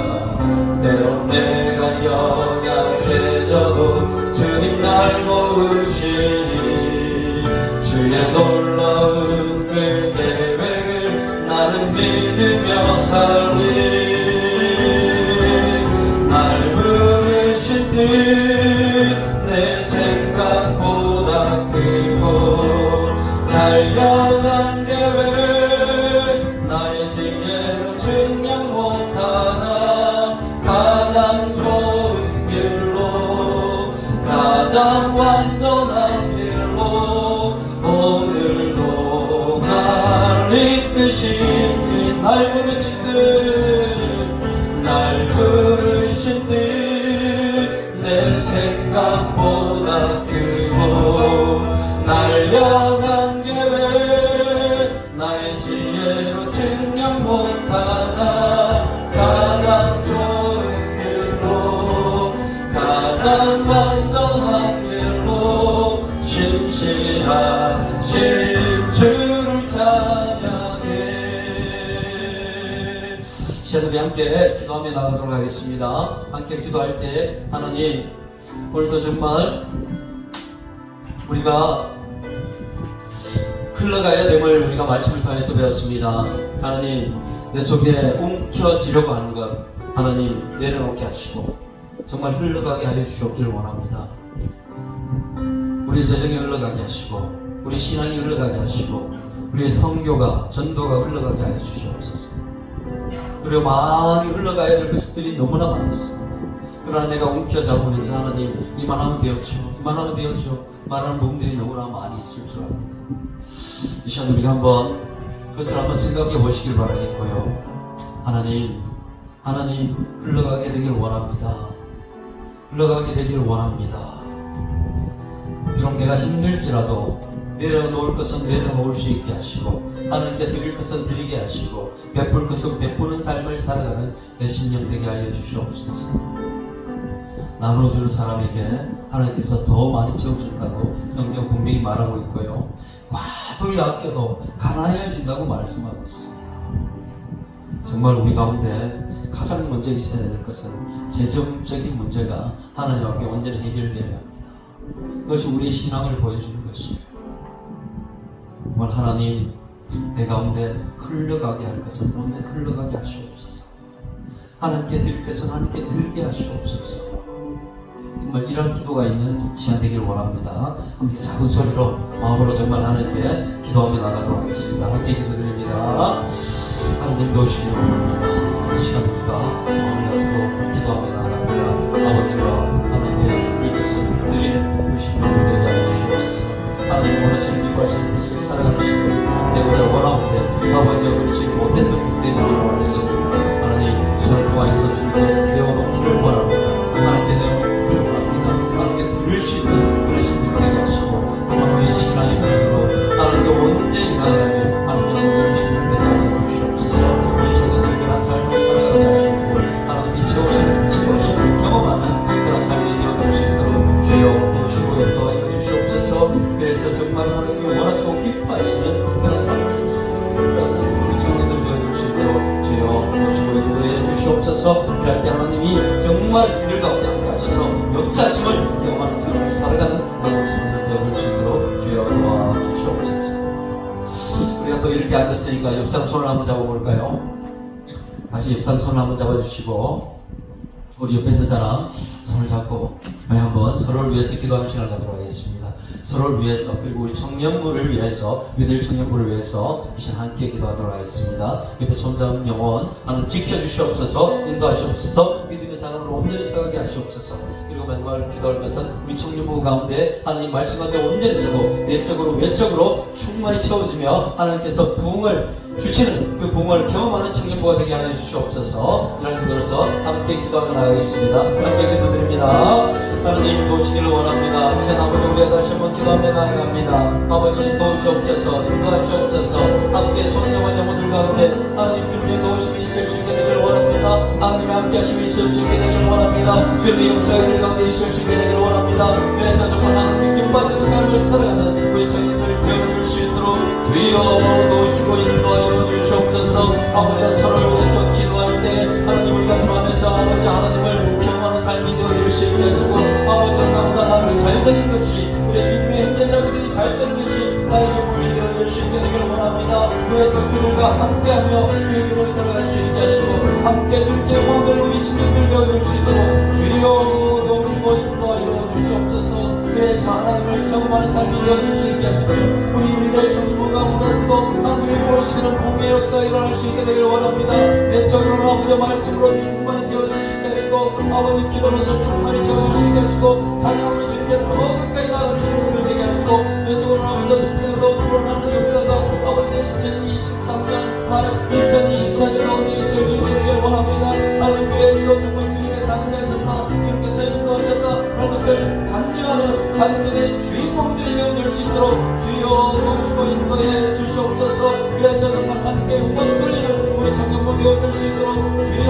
때론 내가 연약해져도 주님 날 도우시니 주의 놀라운 그 계획을 나는 믿으며 살리. 날 부르신 뜻 내 생각보다 크고 날 향한 계획 나의 지혜로 증명 못하나 가장 좋은 길로 가장 완전한 길로 오늘도 날 이끄시니 날 부르신 뜻 내 생각보다 크고 날 향한 계획 나의 지혜로 증명 못하나 가장 좋은 길로 가장 완전한 길로 신실하신 주를 찬양해. 시간 우리 함께 기도하며 나가도록 하겠습니다. 함께 기도할 때 하나님 오늘도 정말 우리가 흘러가야 됨을 우리가 말씀을 통해서 배웠습니다. 하나님 내 속에 움켜쥐려고 하는 것 하나님 내려놓게 하시고 정말 흘러가게 하여 주시옵기를 원합니다. 우리 재정이 흘러가게 하시고 우리 신앙이 흘러가게 하시고 우리의 선교가 전도가 흘러가게 하여 주시옵소서. 그리고 많이 흘러가야 될 것들이 너무나 많습니다. 그러나 내가 움켜잡으면서 하나님 이만하면 되었죠 말하는 부분들이 너무나 많이 있을 줄 압니다. 이 시간 우리가 한번 그것을 한번 생각해 보시길 바라겠고요. 하나님 흘러가게 되길 원합니다. 비록 내가 힘들지라도 내려놓을 것은 내려놓을 수 있게 하시고 하나님께 드릴 것은 드리게 하시고 베풀 것은 베푸는 삶을 살아가는 내 심령 되게 하여 주시옵소서. 나눠주는 사람에게 하나님께서 더 많이 채워준다고 성경 분명히 말하고 있고요. 과도히 아껴도 가난해진다고 말씀하고 있습니다. 정말 우리 가운데 가장 먼저 있어야 될 것은 재정적인 문제가 하나님 앞에 완전히 해결되어야 합니다. 그것이 우리의 신앙을 보여주는 것이에요. 정말 하나님 내 가운데 흘러가게 할 것은 온전히 흘러가게 하시옵소서. 하나님께 드릴 것은 하나님께 드리게 하시옵소서. 정말 이런 기도가 있는 시간 되길 원합니다. 함께 작은 소리로 마음으로 정말 하나님께 기도하며 나가도록 하겠습니다. 함께 기도드립니다. 하나님 도우시기 원합니다. 이 시간 우리가 마음을 가지고 기도하며 나갑니다. 아버지가 하나님께 드릴 것을 드리는 우리 신령을 되게 하여 주시옵소서. 하나님 원하시는 기뻐하시는 뜻을 살아가는 신령 되고자 원하는데 아버지가 그렇지 못했던 분들이 너무나 많습니다. 하나님 시간 통하여서 주님께 배워놓기를 원합니다. 하나님께 내어놓기를 원합니다. 하나님께 들을 수 있는 그런 신령 되게 하시고 하나님의 신앙의 믿음으로 하나님께 온전히 나아가며 하나님께 온전히 신령 되게 하여 주시옵소서. 우리 청년들 그런 삶을 살아가게 하시고 하나님이 채우시는 경험하는 그런 삶이 되어줄 수 있도록 주여 도우시고 인도하여 주시옵소서. 그래서 정말 하나님이 원하시고 기뻐하시는 그런 삶을 살아가는 우리 청년들 되어줄 수 있도록 주여 도우시고 인도해 주시옵소서. 그럴 때 하나님이 정말 이들 가운데 함께 하셔서 역사심을 경험하는 삶을 살아가는 우리 청년들 되어줄 수 있도록 주여 도와주시옵소서. 우리가 또 이렇게 앉았으니까 옆 사람 손을 한번 잡아볼까요? 다시 옆 사람 손을 한번 잡아주시고 우리 옆에 있는 사람 손을 잡고 우리 한번 서로를 위해서 기도하는 시간을 갖도록 하겠습니다. 서로를 위해서 그리고 우리 청년부를 위해서 위들 청년부를 위해서 이 시간 함께 기도하도록 하겠습니다. 옆에 손잡은 영혼 하나님 지켜주시옵소서. 인도하시옵소서. 믿음의 사람으로 온전히 서가게 하시옵소서. 그리고 마지막으로 기도할 것은 우리 청년부 가운데 하나님 말씀 가운데 온전히 서고 내적으로 외적으로 충만히 채워지며 하나님께서 부흥을 주시는 그 붕을 경험하는 청년부가 되게 하여 주시옵소서. 이런 기도로서 함께 기도하며 나가겠습니다. 함께 기도드립니다. 하나님 도우시기를 원합니다. 시간 아버지 우리가 다시 한번 기도하며 나아갑니다. 아버지 도우시옵소서, 인도하시옵소서. 함께 소원영원 영혼들 가운데 하나님 주님의 도우심이 있을 수 있게 되기를 원합니다. 하나님의 함께 하심이 있을 수 있게 되기를 원합니다. 주님의 역사의 가운데 있을 수 있게 되기를 원합니다. 그래서 정말 하나님의 기뻐하시는 삶을 살아가는 우리 청년들 되어줄 수 있도록 주여 도우시고 인도하여 주시옵소서. 아버지와 서로를 위해서 기도할 때 하나님 우리가 주 안에서 아버지 하나님을 경험하는 삶이 되어줄 수 있게 하시고 아버지와 나보다 나를 잘 되는 것이 우리 믿음의 형제자매들이 잘 되는 것이 나의 기쁨이 되어줄 수 있게 되기를 원합니다. 그래서 그들과 함께하며 주의 길을 걸어갈 수 있게 하시고 함께 주님께 영광 돌리고 신령들 되어줄 수 있도록 주여 도우시고 인도하여 주시옵소서. 그래서 하나님을 경험하는 삶이 되어줄 수 있게 하시고 우리 우리들 전부 가운데서도 하나님의 보시는 부의 역사가 일어날 수 있게 되기를 원합니다. 내적으로는 아버지의 말씀으로 충만히 되어줄 수 있게 하시고 아버지 기도로서 충만히 되어줄 수 있게 하시고 찬양으로 주님께 더 가까이 나아갈 수 있게 되게 하시고 내적으로는 아버지의 숙제가 더 불어나는 역사가 아버지 2023년 말 2024년 가운데 있을 수 있게 되기를 원합니다. 하나님 위해서 정말 주님의 상대하셨다 주님께서 인도하셨다 라는 것을 간증하는 간증의 주인공들이 되어줄 수 있도록 주여 도우시고 인도해 주시옵소서. 그래서 정말 하나님께 영광 돌리는 우리 성경부 되어줄 수 있도록 주여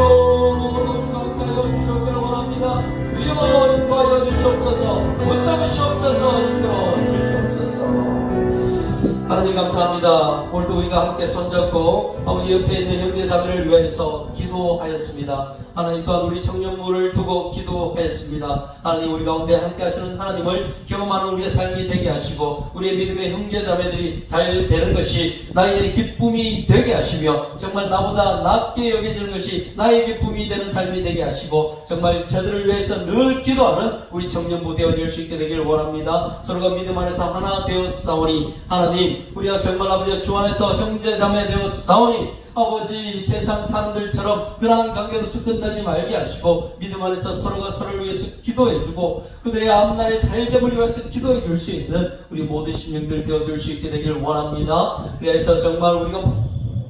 도우시고 함께하여 주시옵기를 원합니다. 주여 인도하여 주시옵소서. 붙잡으시옵소서. 이끌어 주시옵소서. 하나님 감사합니다. 오늘도 우리가 함께 손잡고 아버지 옆에 있는 형제자매를 위해서 기도하였습니다. 하나님 또한 우리 청년부를 두고 기도했습니다. 하나님 우리 가운데 함께 하시는 하나님을 경험하는 우리의 삶이 되게 하시고 우리의 믿음의 형제자매들이 잘 되는 것이 나의 기쁨이 되게 하시며 정말 나보다 낫게 여겨지는 것이 나의 기쁨이 되는 삶이 되게 하시고 정말 저들을 위해서 늘 기도하는 우리 청년부 되어질 수 있게 되기를 원합니다. 서로가 믿음 안에서 하나 되어 싸우니 하나님 우리가 정말 아버지 주 안에서 형제자매 되어 싸우니 아버지 세상 사람들처럼 그러한 관계로서 끝나지 말게 하시고 믿음 안에서 서로가 서로를 위해서 기도해주고 그들의 앞날의 살됨을 위해서 기도해줄 수 있는 우리 모든 심령들 되어줄 수 있게 되기를 원합니다. 그래서 정말 우리가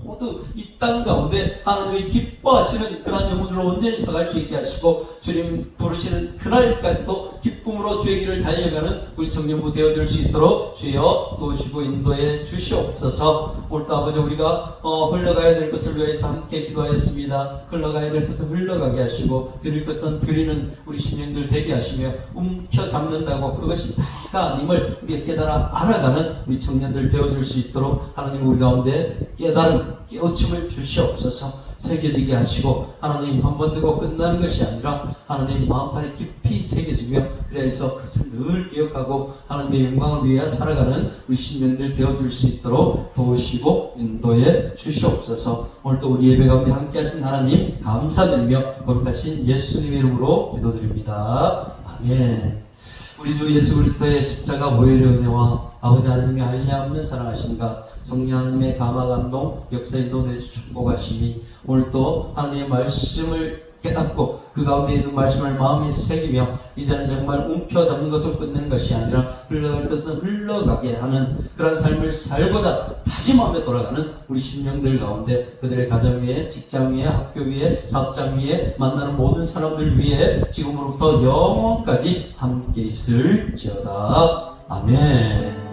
모두 이 땅 가운데 하나님이 기뻐하시는 그러한 영혼들로 온전히 서갈 수 있게 하시고 주님 부르시는 그날까지도 기쁨으로 주의 길을 달려가는 우리 청년부 되어줄 수 있도록 주여 도우시고 인도해 주시옵소서. 오늘도 아버지 우리가 흘러가야 될 것을 위해서 함께 기도하였습니다. 흘러가야 될 것은 흘러가게 하시고 드릴 것은 드리는 우리 심령들 되게 하시며 움켜잡는다고 그것이 다가 아님을 우리가 깨달아 알아가는 우리 청년들 되어줄 수 있도록 하나님 우리 가운데 깨달음 깨우침을 주시옵소서. 새겨지게 하시고 하나님 한 번 듣고 끝나는 것이 아니라 하나님 마음판에 깊이 새겨지며 그래서 그것을 늘 기억하고 하나님의 영광을 위해 살아가는 우리 신명들 되어줄 수 있도록 도우시고 인도해 주시옵소서. 오늘도 우리 예배 가운데 함께 하신 하나님 감사드리며 거룩하신 예수님의 이름으로 기도드립니다. 아멘. 우리 주 예수 그리스도의 십자가 보혈의 은혜와 아버지 하나님의 한량없는 사랑하심과 성령 하나님의 감화 감동 역사인도 내주 축복하심이 오늘도 하나님의 말씀을 깨닫고 그 가운데 있는 말씀을 마음에 새기며 이제는 정말 움켜잡는 것으로 끝내는 것이 아니라 흘러갈 것은 흘러가게 하는 그런 삶을 살고자 다짐하며 돌아가는 우리 심령들 가운데 그들의 가정 위에 직장 위에 학교 위에 사업장 위에 만나는 모든 사람들 위에 지금으로부터 영원까지 함께 있을지어다. 아멘.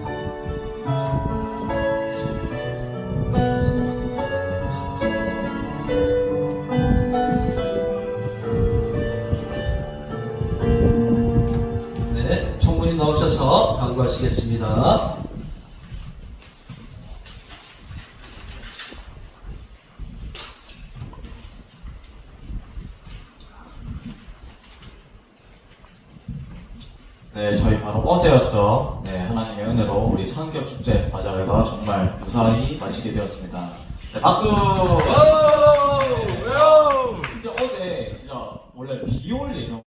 나오셔서 강구하시겠습니다. 네, 저희 바로 어제였죠. 네, 하나님의 은혜로 우리 성교 축제 과정에서 정말 무사히 마치게 되었습니다. 네, 박수! 근데 어제 진짜 원래 비 올 예정.